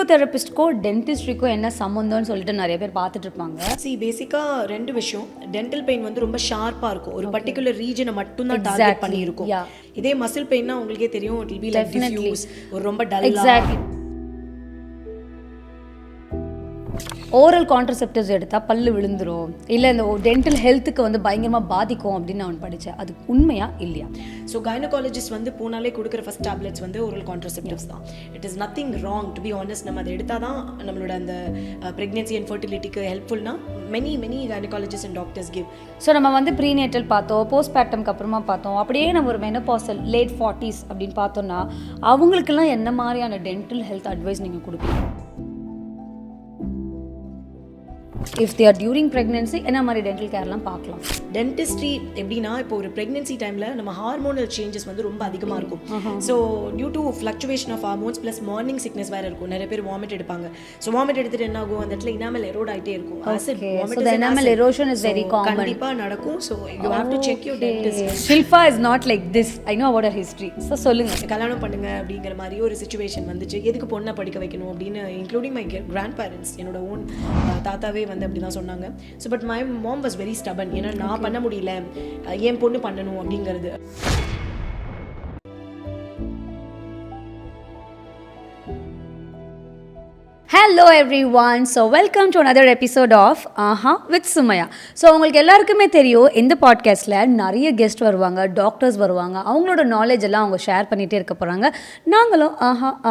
ஃபிசியோதெரபிஸ்ட்க்கோ டென்டிஸ்ட்ரிக்கோ என்ன சம்மந்தம்னு சொல்லிட்டு நிறைய பேர் பார்த்துட்டு இருப்பாங்க. பேசிக்காக ரெண்டு விஷயம். டென்டல் பெயின் வந்து ரொம்ப ஷார்ப்பாக இருக்கும், ஒரு பர்டிகுலர் ரீஜனை மட்டும் தான் டார்கெட் பண்ணி இருக்கும். இதே மசில் பெயின்னா உங்களுக்கே தெரியும், it will be like diffuse, ஒரு ரொம்ப டல்லா. ஓரல் கான்ட்ரசெப்டிவ்ஸ் எடுத்தால் பல்லு விழுந்துரும், இல்லை இந்த டென்டல் ஹெல்த்துக்கு வந்து பயங்கரமாக பாதிக்கும் அப்படின்னு நான் படித்தேன். அது உண்மையா இல்லையா? ஸோ கைனகாலஜிஸ்ட் வந்து போனாலே கொடுக்குற ஃபர்ஸ்ட் டேப்லெட்ஸ் வந்து ஓரல் கான்ட்ரசெப்டிவ்ஸ் தான். It is nothing wrong to be honest. நம்ம அதை எடுத்தால் தான் நம்மளோட அந்த ப்ரெக்னென்சி அண்ட் ஃபர்டிலிட்டிக்கு ஹெல்ப்ஃபுல்னா many gynaecologist and doctors give. So நம்ம வந்து ப்ரீநேட்டல் பார்த்தோம், போஸ்ட்பார்ட்டம்க்கு அப்புறமா பார்த்தோம், அப்படியே நம்ம ஒரு மெனோபாசல் லேட் 40s அப்படின்னு பார்த்தோம்னா அவங்களுக்கெல்லாம் என்ன மாதிரியான டென்டல் ஹெல்த் அட்வைஸ் நீங்கள் கொடுப்பீங்க? If they are during pregnancy என்ன மாதிரி டென்டல் கேர்லாம் பார்க்கலாம்? டென்டிஸ்ட்ரி எப்படின்னா, இப்போ ஒரு ப்ரெக்னென்சி டைமில் நம்ம ஹார்மோனல் சேஞ்சஸ் வந்து ரொம்ப அதிகமாக இருக்கும். So due to fluctuation of hormones plus morning sickness வேறு இருக்கும். நிறைய பேர் வாமிட் எடுப்பாங்க. ஸோ வாமிட் எடுத்துட்டு என்ன ஆகும், அந்த இடத்துல இனாமல் எரோட் ஆகிட்டே இருக்கும். Enamel erosion is very common, கண்டிப்பாக நடக்கும். So you have to check your dentist. Shilfa is not like this, I know about her history. So சொல்லுங்கள். கல்யாணம் பண்ணுங்க அப்படிங்கிற மாதிரி ஒரு சுச்சுவேஷன் வந்துச்சு. எதுக்கு பொண்ணை படிக்க வைக்கணும் அப்படின்னு, இன்க்ளூடிங் மை கிராண்ட் பேரண்ட்ஸ், என்னோட ஓன் தாத்தாவே வந்து அப்படி தான் சொன்னாங்க. So but my mom was very stubborn. ஏன்னா நான் பண்ண முடியல, என் பொண்ணு பண்ணணும் அப்படிங்கிறது. Hello everyone, so welcome to another episode of Aahaan with Sumaiya. So உங்களுக்கு எல்லாருக்குமே தெரியும், இந்த பாட்காஸ்ட்டில் நிறைய கெஸ்ட் வருவாங்க, டாக்டர்ஸ் வருவாங்க, அவங்களோட நாலேஜ் எல்லாம் அவங்க ஷேர் பண்ணிகிட்டே இருக்க போகிறாங்க. நாங்களும்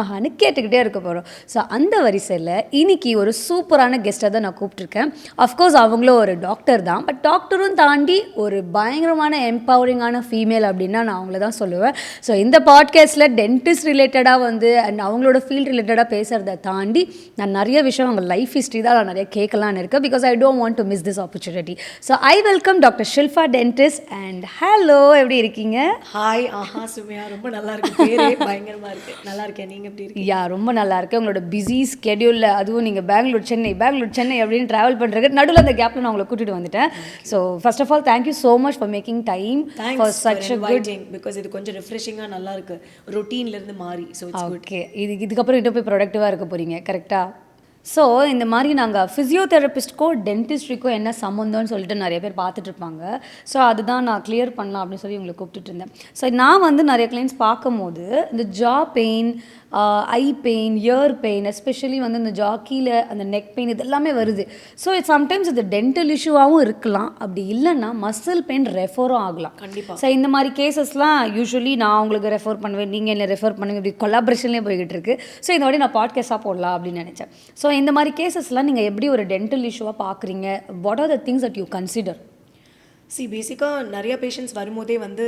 ஆஹான்னு கேட்டுக்கிட்டே இருக்க போகிறோம். ஸோ அந்த வரிசையில் இன்னைக்கு ஒரு சூப்பரான கெஸ்ட்டை தான் நான் கூப்பிட்ருக்கேன். அஃப்கோர்ஸ் அவங்களும் ஒரு டாக்டர் தான், பட் டாக்டரும் தாண்டி ஒரு பயங்கரமான எம்பவரிங்கான ஃபீமேல் அப்படின்னா நான் அவங்கள தான் சொல்லுவேன். ஸோ இந்த பாட்காஸ்ட்டில் டென்டிஸ்ட் ரிலேட்டடாக வந்து அண்ட் அவங்களோட ஃபீல்ட் ரிலேட்டடாக பேசுகிறத தாண்டி நான் நிறைய விஷயம் அவங்க லைஃப் ஹிஸ்ட்ரி தான் நான் நிறைய கேட்கலான்னு இருக்கேன். Because I don't want to miss this opportunity. So I welcome doctor Shilfa dentist. And hello, எப்படி இருக்கீங்க? ஹாய். சுமையா, ரொம்ப நல்லா இருக்கு, பேரே பயங்கரமாக இருக்கு. நல்லா இருக்கேன், நீங்கள் எப்படி இருக்கீங்க? யா, ரொம்ப நல்லா இருக்கேன். உங்களோட பிஸி ஸ்கெடியூலில் அதுவும் நீங்கள் பெங்களூர் சென்னை அப்படின்னு ட்ராவல் பண்ணுறது நடுவில் அந்த கேப்பில் நான் உங்களை கூட்டிகிட்டு வந்துட்டேன். So first of all thank you so much for making time for such a good. Because இது கொஞ்சம் ரிஃப்ரெஷிங்காக நல்லா இருக்கு, ரொட்டீன்லேருந்து மாறி. ஸோ ஓகே, இதுக்கப்புறம் இன்னும் போய் ப்ரொடக்டிவாக இருக்க போகிறீங்க, கரெக்டாக? ஸோ இந்த மாதிரி நாங்கள் ஃபிசியோதெரபிஸ்ட்க்கோ டென்டிஸ்ட்ரிக்கோ என்ன சம்மந்தம்னு சொல்லிட்டு நிறைய பேர் பார்த்துட்டு இருப்பாங்க. ஸோ அதுதான் நான் கிளியர் பண்ணலாம் அப்படின்னு சொல்லி உங்களை கூப்பிட்டுட்டு இருந்தேன். ஸோ நான் வந்து நிறைய கிளைண்ட்ஸ் பார்க்கும்போது இந்த ஜா பெயின், ஐ பெயின், இயர் பெயின், எஸ்பெஷலி வந்து இந்த ஜா கீழே அந்த நெக் பெயின், இது எல்லாமே வருது. ஸோ சம்டைம்ஸ் இது டென்டல் இஷ்யூவாகவும் இருக்கலாம், அப்படி இல்லைன்னா மசில் பெயின் ரெஃபரும் ஆகலாம். கண்டிப்பாக. ஸோ இந்த மாதிரி கேசஸ்லாம் யூஸ்வலி நான் உங்களுக்கு ரெஃபர் பண்ணுவேன், நீங்கள் என்ன ரெஃபர் பண்ணுங்க, இப்படி கொலாபரேஷன்லேயே போய்கிட்டு இருக்கு. ஸோ இந்த வாட்டி நான் பாட்காஸ்ட்டாக போடலாம் அப்படின்னு நினச்சேன். ஸோ இந்த மாதிரி கேசஸ்லாம் நீங்கள் எப்படி ஒரு டென்டல் இஷ்யூவாக பார்க்குறீங்க? What are the things that you consider? பேசிக்காக நிறையா பேஷண்ட்ஸ் வரும்போதே வந்து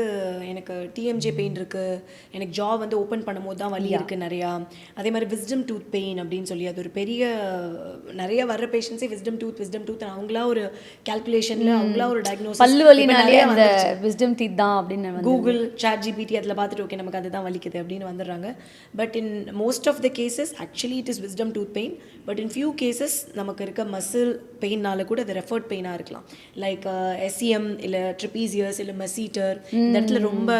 எனக்கு டிஎம்ஜே பெயின் இருக்குது, எனக்கு ஜா வந்து ஓப்பன் பண்ணும்போது தான் வலி இருக்குது நிறையா. அதே மாதிரி விஸ்டம் டூத் பெயின் அப்படின்னு சொல்லி அது ஒரு பெரிய நிறைய வர்ற பேஷண்ட்ஸே விஸ்டம் டூத் அவங்களா ஒரு கால்குலேஷனில் அவங்களா ஒரு டயக்னோசிஸ், பல்லு வலினாலே அந்த விஸ்டம் டீத் தான் அப்படின்னு கூகுள் ChatGPT அதில் பார்த்துட்டு ஓகே நமக்கு அதுதான் வலிக்குது அப்படின்னு வந்துடுறாங்க. But in most of the cases actually it is wisdom tooth pain. But in few cases நமக்கு இருக்க மசில் பெயின்னால கூட அது ரெஃபர்ட் பெயினாக இருக்கலாம். லைக் SCM இல்லை ட்ரிபீசியஸ் இல்லை மசீட்டர், இந்த இடத்துல ரொம்ப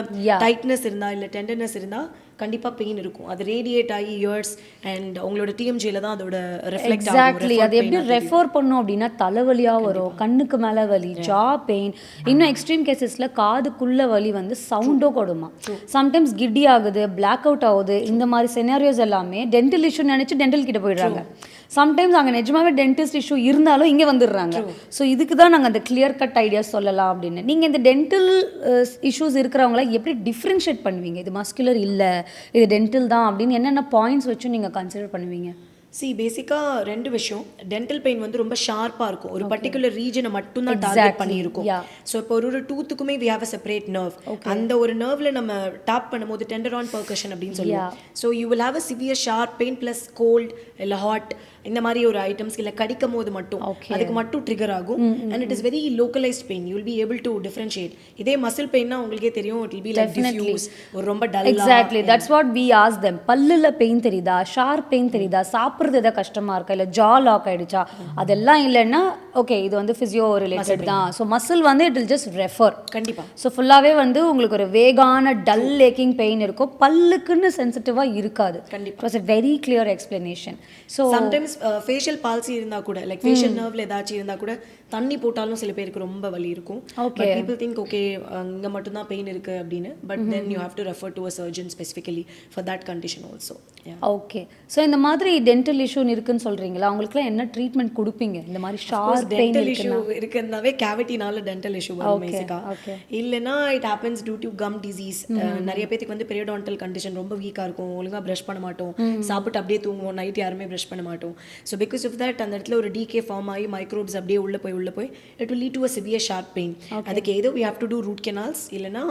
டைட்னஸ் இருந்தால் இல்லை டெண்டர்னஸ் இருந்தால் கண்டிப்பாக பெயின் இருக்கும். அது ரேடியேட் ஆகி இயர்ஸ் அண்ட் உங்களோட டிஎம்ஜியில் தான் அதோட ரிஃப்ளெக்ட் ஆகும். எக்ஸாக்ட்லி. அது எப்படி ரெஃபர் பண்ணும் அப்படின்னா தலைவலியாக வரும், கண்ணுக்கு மேலே வலி, ஜா பெயின், இன்னும் எக்ஸ்ட்ரீம் கேசஸில் காதுக்குள்ள வலி வந்து சவுண்டோ கொடுமா, சம்டைம்ஸ் கிட்டி ஆகுது, பிளாக் அவுட் ஆகுது. இந்த மாதிரி செனாரியோஸ் எல்லாமே டென்டல் இஷ்யூ நினச்சி டென்டல் கிட்ட போயிடுறாங்க. சம்டைம்ஸ் அங்கே நிஜமாவே டென்டிஸ்ட் இஷ்யூ இருந்தாலும் இங்கே வந்துடுறாங்க. ஸோ இதுக்கு தான் நாங்கள் அந்த கிளியர் கட் ஐடியாஸ் சொல்லலாம் அப்படின்னு. நீங்கள் இந்த டென்டல் இஷ்யூஸ் இருக்கிறவங்கள எப்படி டிஃப்ரென்ஷியேட் பண்ணுவீங்க? இது மஸ்குலர் இல்லை, இது டென்டல் தான் அப்படின்னு என்னென்ன பாயிண்ட்ஸ் வச்சு நீங்கள் கன்சிடர் பண்ணுவீங்க? பேசிக்காக ரெண்டு விஷயம். டென்டல் பெயின் வந்து ரொம்ப ஷார்ப்பாக இருக்கும், ஒரு பர்டிகுலர் ரீஜனை மட்டும் தான் டார்கெட் பண்ணியிருக்கும். ஸோ இப்போ ஒரு டூத்துக்குமே we have a separate nerve. அந்த ஒரு நர்வில் நம்ம டாப் பண்ணும்போது டெண்டர் ஆன் பர்கஷன் அப்படின்னு சொல்லுவோம். So you will have a severe sharp pain plus cold இல்லை ஹாட், இந்த மாதிரி ஒரு ஐட்டம்ஸ் இல்லை கடிக்கும் போது மட்டும் அதுக்கு மட்டும் ட்ரிகர் ஆகும். And it is very localised pain, you will be able to differentiate. இதே மசில் பெயின்னா உங்களுக்கே தெரியும், it will be like diffuse, ஒரு ரொம்ப டல்லா. Exactly, that's what we ask them. பல்லுல பெயின் தெரியுதா, ஷார்ப் பெயின் தெரியுதா, சாப்பிட சாப்பிட்றது எதாவது கஷ்டமாக இருக்கா, இல்லை ஜா லாக் ஆகிடுச்சா, அதெல்லாம் இல்லைன்னா ஓகே இது வந்து ஃபிசியோ ரிலேட்டட் தான். ஸோ மசில் வந்து இட் வில் ஜஸ்ட் ரெஃபர். கண்டிப்பாக. ஸோ ஃபுல்லாகவே வந்து உங்களுக்கு ஒரு வேகான டல் லேக்கிங் பெயின் இருக்கும், பல்லுக்குன்னு சென்சிட்டிவாக இருக்காது. கண்டிப்பாக. It was a very clear explanation. So sometimes facial palsy இருந்தால் கூட லைக் ஃபேஷியல் நர்வில் ஏதாச்சும் இருந்தால் கூட தண்ணி போட்டாலும் சில பேருக்கு ரொம்ப வலி இருக்கும். பட் பீப்புள் திங்க் ஓகே இங்கே மட்டும்தான் பெயின் இருக்குது அப்படின்னு. But then you have to refer to a surgeon specifically for that condition also. Okay. So இந்த மாதிரி டென்டல் இஷ்யூ இருக்குன்னு சொல்கிறீங்களா, அவங்களுக்குலாம் என்ன ட்ரீட்மெண்ட் கொடுப்பீங்க? இந்த மாதிரி ஷார்ப் பெயின் டென்டல் இஷ்யூ இருக்கிறதுனாவே கேவிட்டினால டென்டல் இஷ்யூ வரும் பேசிக்காக. இல்லைனா it happens due to gum disease. நிறைய பேருக்கு வந்து பெரியோடான்டல் கண்டிஷன் ரொம்ப வீக்காக இருக்கும், ஒழுங்காக ப்ரஷ் பண்ண மாட்டோம், சாப்பிட்டு அப்படியே தூங்குவோம், நைட் யாருமே ப்ரஷ் பண்ண மாட்டோம். ஸோ பிகாஸ் ஆஃப் தட் அந்த இடத்துல ஒரு டிகே ஃபார்ம் ஆகி மைக்ரோப்ஸ் அப்படியே உள்ளே போய் it will lead to a severe sharp pain. அதுக்கு ஏதோ we have to do root canals இல்லைனா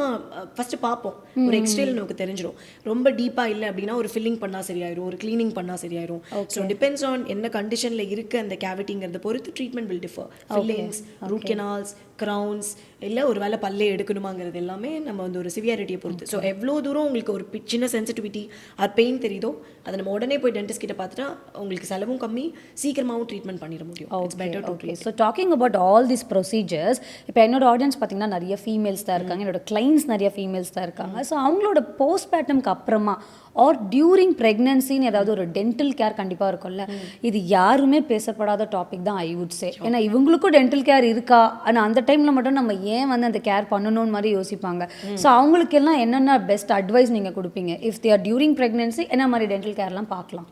ஃபர்ஸ்ட் பார்ப்போம், ஒரு எக்ஸ்ரேல நமக்கு தெரிஞ்சிடும். ரொம்ப டீப்பாக இல்லை அப்படின்னா ஒரு ஃபில்லிங் பண்ணால் சரியாயிரும், ஒரு க்ளீனிங் பண்ணால் சரியாயிரும். ஸோ டிபெண்ட்ஸ் ஆன் என்ன கண்டிஷனில் இருக்குது அந்த கேவிட்டிங்கிறத பொறுத்து treatment will differ. Fillings, root canals, crowns, இல்லை ஒரு வேலை பல்லே எடுக்கணுமாங்கிறது எல்லாமே நம்ம வந்து ஒரு சிவியாரிட்டியை பொறுத்து. ஸோ எவ்வளோ தூரம் உங்களுக்கு ஒரு சின்ன சென்சிட்டிவிட்டி ஆர் பெயின் தெரியுதோ அதை நம்ம உடனே போய் டென்டிஸ்ட் கிட்ட பார்த்துட்டா உங்களுக்கு செலவும் கம்மி, சீக்கிரமாகவும் ட்ரீட்மெண்ட் பண்ணிட முடியும். It's better to treat. So talking about all this procedures, இப்போ என்னோட ஆடியன்ஸ் பார்த்தீங்கன்னா நிறைய ஃபீமேல்ஸ் தான் இருக்காங்க, என்னோட கிளைண்ட்ஸ் நிறைய ஃபீமேல்ஸ் தான் இருக்காங்க. ஸோ அவங்களோட போஸ்ட்பார்ட்டம்க்கு அப்புறமா ஆர் டியூரிங் ப்ரெக்னன்சின்னு ஏதாவது ஒரு டென்டல் கேர் கண்டிப்பாக இருக்கும்ல, இது யாருமே பேசப்படாத டாபிக் தான் ஐ வுட் சே. ஏன்னா இவங்களுக்கும் டென்டல் கேர் இருக்கா, ஆனால் அந்த டைமில் மட்டும் நம்ம ஏன் வந்து அந்த கேர் பண்ணணும்னு மாதிரி யோசிப்பாங்க. ஸோ அவங்களுக்கெல்லாம் என்னென்ன பெஸ்ட் அட்வைஸ் நீங்கள் கொடுப்பீங்க? If they are during pregnancy என்ன மாதிரி டென்டல் கேர்லாம் பார்க்கலாம்?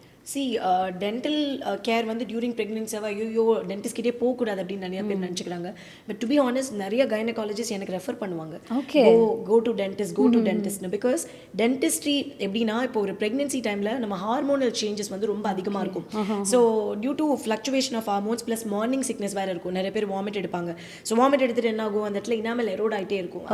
டென்டல் கேர் வந்து டியூரிங் ப்ரெக்னன்சியாக ஐயோ டென்டிஸ்ட் கிட்டே போகக்கூடாது அப்படின்னு நிறைய பேர் நினச்சிக்கிறாங்க. பட் டு பி ஆனஸ்ட் நிறைய கைனகாலஜிஸ்ட் எனக்கு ரெஃபர் பண்ணுவாங்க, கோ டு டென்டிஸ்ட்னு. பிகாஸ் டென்டிஸ்ட்ரி எப்படின்னா இப்போ ஒரு ப்ரெக்னன்சி டைமில் நம்ம ஹார்மோனல் சேஞ்சஸ் வந்து ரொம்ப அதிகமாக இருக்கும். So due to fluctuation of hormones plus morning sickness வேறு இருக்கும். நிறைய பேர் வாமிட் எடுப்பாங்க. ஸோ வாமிட் எடுத்துட்டு என்ன ஆகும், அந்த இடத்துல இனாமல் எரோட் ஆகிட்டே இருக்கும்.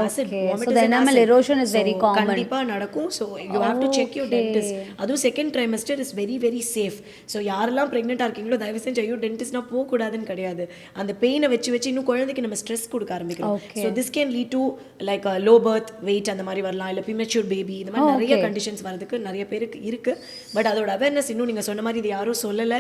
கண்டிப்பாக நடக்கும். So you have to check your dentist. அதுவும் second trimester is very very safe. So யாரெல்லாம் ப்ரெக்னெண்ட்டாக இருக்கீங்களோ தயவு செஞ்சு ஐயோ டென்டிஸ்ட்னா போகக்கூடாதுன்னு கிடையாது. அந்த பெயினை வச்சு இன்னும் குழந்தைக்கு நம்ம ஸ்ட்ரெஸ் கொடுக்க ஆரம்பிக்கிறோம். So this can lead to like low birth wait அந்த மாதிரி வரலாம், இல்லை ப்ரீமெச்சூர் பேபி, இந்த மாதிரி நிறைய கண்டிஷன்ஸ் வரதுக்கு நிறைய பேருக்கு இருக்கு. பட் அதோட அவேர்னஸ் இன்னும் நீங்கள் சொன்ன மாதிரி இது யாரும் சொல்லலை,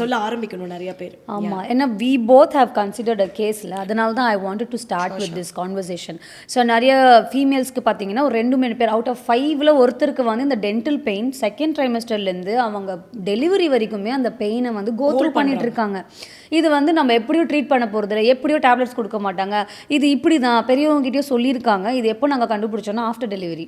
சொல்ல ஆரம்பிக்கணும் நிறைய பேர். ஆமாம், ஏன்னா we both have considered a கேஸில், அதனால தான் I wanted to start with this conversation. So நிறைய ஃபீமேல்ஸ்க்கு பார்த்தீங்கன்னா ஒரு 2 பேர் அவுட் ஆஃப் 5ல் ஒருத்தருக்கு வந்து இந்த டென்டல் பெயின் செகண்ட் ட்ரைமஸ்டர்லேருந்து அவங்க டெலிவரி வரைக்குமே அந்த பெயினை வந்து கோ த்ரூ பண்ணிட்டு இருக்காங்க. இது வந்து நம்ம எப்படியும் ட்ரீட் பண்ண போகிறது இல்லை, எப்படியோ டேப்லெட்ஸ் கொடுக்க மாட்டாங்க, இது இப்படி தான் பெரியவங்ககிட்டயோ சொல்லியிருக்காங்க. இது எப்போ நாங்கள் கண்டுபிடிச்சோன்னா ஆஃப்டர் டெலிவரி.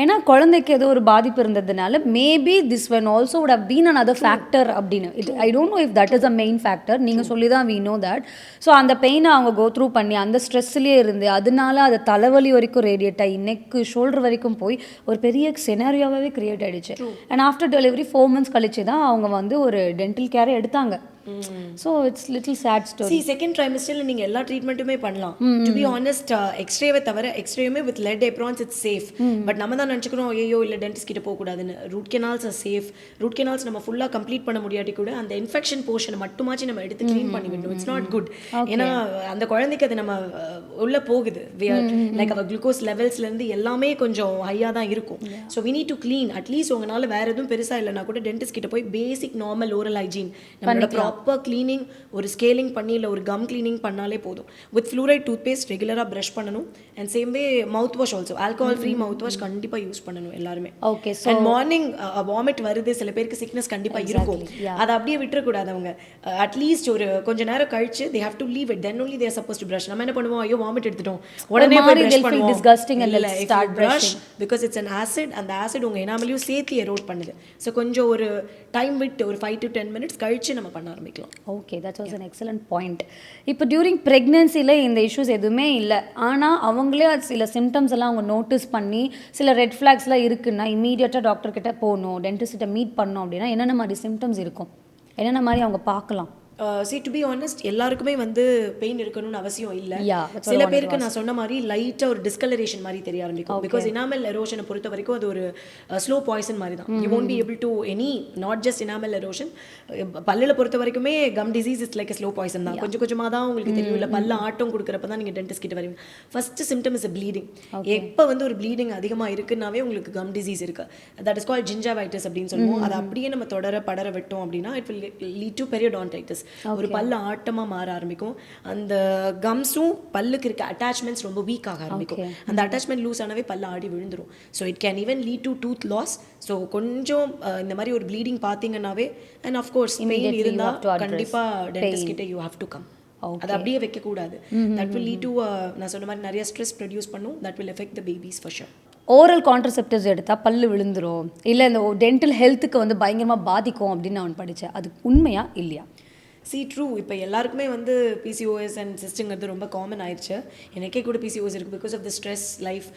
ஏன்னா குழந்தைக்கு ஏதோ ஒரு பாதிப்பு இருந்ததுனால maybe this when also would have been another factor அப்படின்னு. I don't know if that is a main factor. நீங்கள் சொல்லி தான் வி நோ தட். ஸோ அந்த பெயினை அவங்க கோ த்ரூ பண்ணி அந்த ஸ்ட்ரெஸ்லேயே இருந்து அதனால அது தலைவலி வரைக்கும் ரேடியேட் ஆகி நெக்கு ஷோல்டர் வரைக்கும் போய் ஒரு பெரிய செனாரியோவாகவே கிரியேட் ஆகிடுச்சு. அண்ட் ஆஃப்டர் டெலிவரி 4 months கழிச்சு தான் அவங்க வந்து ஒரு டென்டல் கேரை எடுத்தாங்க. So it's little sad story. Second ட்ரைமஸ்டரில் நீங்கள் எல்லா ட்ரீட்மெண்ட்டுமே பண்ணலாம். டு பி ஆனஸ்ட் எக்ஸ்ரேவை தவிர எக்ஸ்ரேயுமே with lead aprons it's safe. But நம்ம தான் நினச்சிக்கிறோம் ஐயோ இல்லை டென்டிஸ்ட் கிட்ட போகக்கூடாதுன்னு. Root canals are safe. Root canals நம்ம ஃபுல்லாக கம்ப்ளீட் பண்ண முடியாட்டி கூட அந்த இன்ஃபெக்ஷன் போர்ஷனை மட்டுமாச்சு நம்ம எடுத்து க்ளீன் பண்ணி விடணும். It's not good. ஏன்னா அந்த குழந்தைக்கு அது நம்ம உள்ளே போகுது. லைக் அவள் குளுக்கோஸ் லெவல்ஸ்லேருந்து எல்லாமே கொஞ்சம் ஹையாக தான் இருக்கும். So we need to clean. At least உங்களால் வேறு எதுவும் பெருசாக இல்லைனா கூட டென்டிஸ்ட் கிட்ட போய் பேசிக் நார்மல் ஓரல் ஹைஜீன் நம்மளோட ப்ராப்பர் க்ளீனிங், ஒரு ஸ்கேலிங் பண்ணி இல்லை ஒரு கம் க்ளீனிங் பண்ணாலே போதும். வித் ஃப்ளூரைட் டூத் பேஸ்ட் ரெகுலராக ப்ரஷ் பண்ணணும். And same way mouthwash also alcohol free mouthwash கண்டிப்பாக யூஸ் பண்ணணும் எல்லாருமே. ஓகே. அண்ட் மார்னிங் வாமிட் வருது, சில பேருக்கு சிக்னஸ் கண்டிப்பாக இருக்கும், அதை அப்படியே விட்டுறக்கூடாது. அவங்க அட்லீஸ்ட் ஒரு கொஞ்ச நேரம் கழிச்சு they have to leave it, then only they are supposed to brush. நம்ம என்ன பண்ணுவோம், ஐயோ வாமிட் எடுத்துட்டோம் உடனே போய் ப்ரஷ் பண்ணுவோம். disgusting and இல்லை start brush because it's an acid. அந்த ஆசிட் உங்கள் எனாமலையும் சேர்த்து எரோட் பண்ணுது. ஸோ கொஞ்சம் ஒரு டைம் விட்டு ஒரு 5 to 10 minutes கழிச்சு நம்ம பண்ண ஆரம்பிக்கலாம். Okay, that was an excellent point. இப்போ டியூரிங் ப்ரெக்னன்சியில் இந்த இஷ்யூஸ் எதுவுமே இல்லை, ஆனால் அவங்களே சில சிம்டம்ஸ் எல்லாம் அவங்க நோட்டீஸ் பண்ணி சில ரெட் ஃப்ளாக்ஸ்லாம் இருக்குன்னா இமீடியட்டாக டாக்டர் கிட்ட போகணும், டென்டிஸ்ட்டை மீட் பண்ணோம் அப்படின்னா என்னென்ன மாதிரி சிம்டம்ஸ் இருக்கும், என்னென்ன மாதிரி அவங்க பார்க்கலாம்? see to be honest எல்லாருக்குமே வந்து பெயின் இருக்கணும்னு அவசியம் இல்ல. Yeah, that's what I சில wanted to பேருக்கு ask. நான் சொன்ன மாதிரி லைட்டா ஒரு டிஸ்கலரேஷன் மாதிரி தெரிய ஆரம்பிக்கும். பிகாஸ் எனாமல் எரோஷனை பொறுத்த வரைக்கும் அது ஒரு ஸ்லோ பாய்சன் மாதிரி தான். You won't be able to any not just enamel erosion. பல்லுல பொறுத்த வரைக்குமே gum disease is like slow poison தான். கொஞ்சம் கொஞ்சமா தான் உங்களுக்கு தெரியும். இல்ல பல்ல ஆட்டம் கொடுக்கறப்ப தான் நீங்க டென்டிஸ்ட் கிட்ட வருவீங்க. First symptom is bleeding. எப்ப வந்து ஒரு ப்ளீடிங் அதிகமா இருக்குன்னாவே உங்களுக்கு கம் டிசீஸ் இருக்கு. தட் இஸ் கால்ட் ஜிஞ்சாவைட்டிஸ் அப்படின்னு சொல்லுவோம். அது அப்படியே நம்ம தொடர படர விட்டோம் அப்படின்னா இட் வில் லீட் டு பெரியோடான்டைட்டிஸ். ஒரு பல்ல ஆட்டமா மாற ஆரம்பிக்கும். அந்த கம்ஸும் பல்லுக்கு இருக்க அட்டாச்மெண்ட்ஸ் ரொம்ப வீக் ஆக ஆரம்பிக்கும். அந்த அட்டாச்மெண்ட் லூஸ் ஆனவே பல்ல ஆடி விழுந்துரும். So it can even lead to tooth loss. So கொஞ்சம் இந்த மாதிரி ஒரு ப்ளீடிங் பார்த்தீங்கன்னாவே அண்ட் ஆஃப்கோர்ஸ் பெயின் இருந்தால் கண்டிப்பா டென்டிஸ்ட் கிட்ட யூ ஹேவ் டு கம். அது அப்படியே வைக்க கூடாது. தட் வில் லீட் டு நான் சொன்ன மாதிரி நிறைய ஸ்ட்ரெஸ் ப்ரொடியூஸ் பண்ணும். That will affect the babies for sure. Oral contraceptives எடுத்தால் பல்லு விழுந்துரும் இல்லை இந்த டென்டல் ஹெல்த்துக்கு வந்து பயங்கரமாக பாதிக்கும் அப்படின்னு நான் படித்தேன். அது உண்மையா இல்லையா? C true. இப்போ எல்லாருக்குமே வந்து பிசிஓஎஸ் அண்ட் சிஸ்ட்டுங்கிறது ரொம்ப காமன் ஆயிடுச்சு. எனக்கே கூட பிசிஓஎஸ் இருக்குது because of the stress life.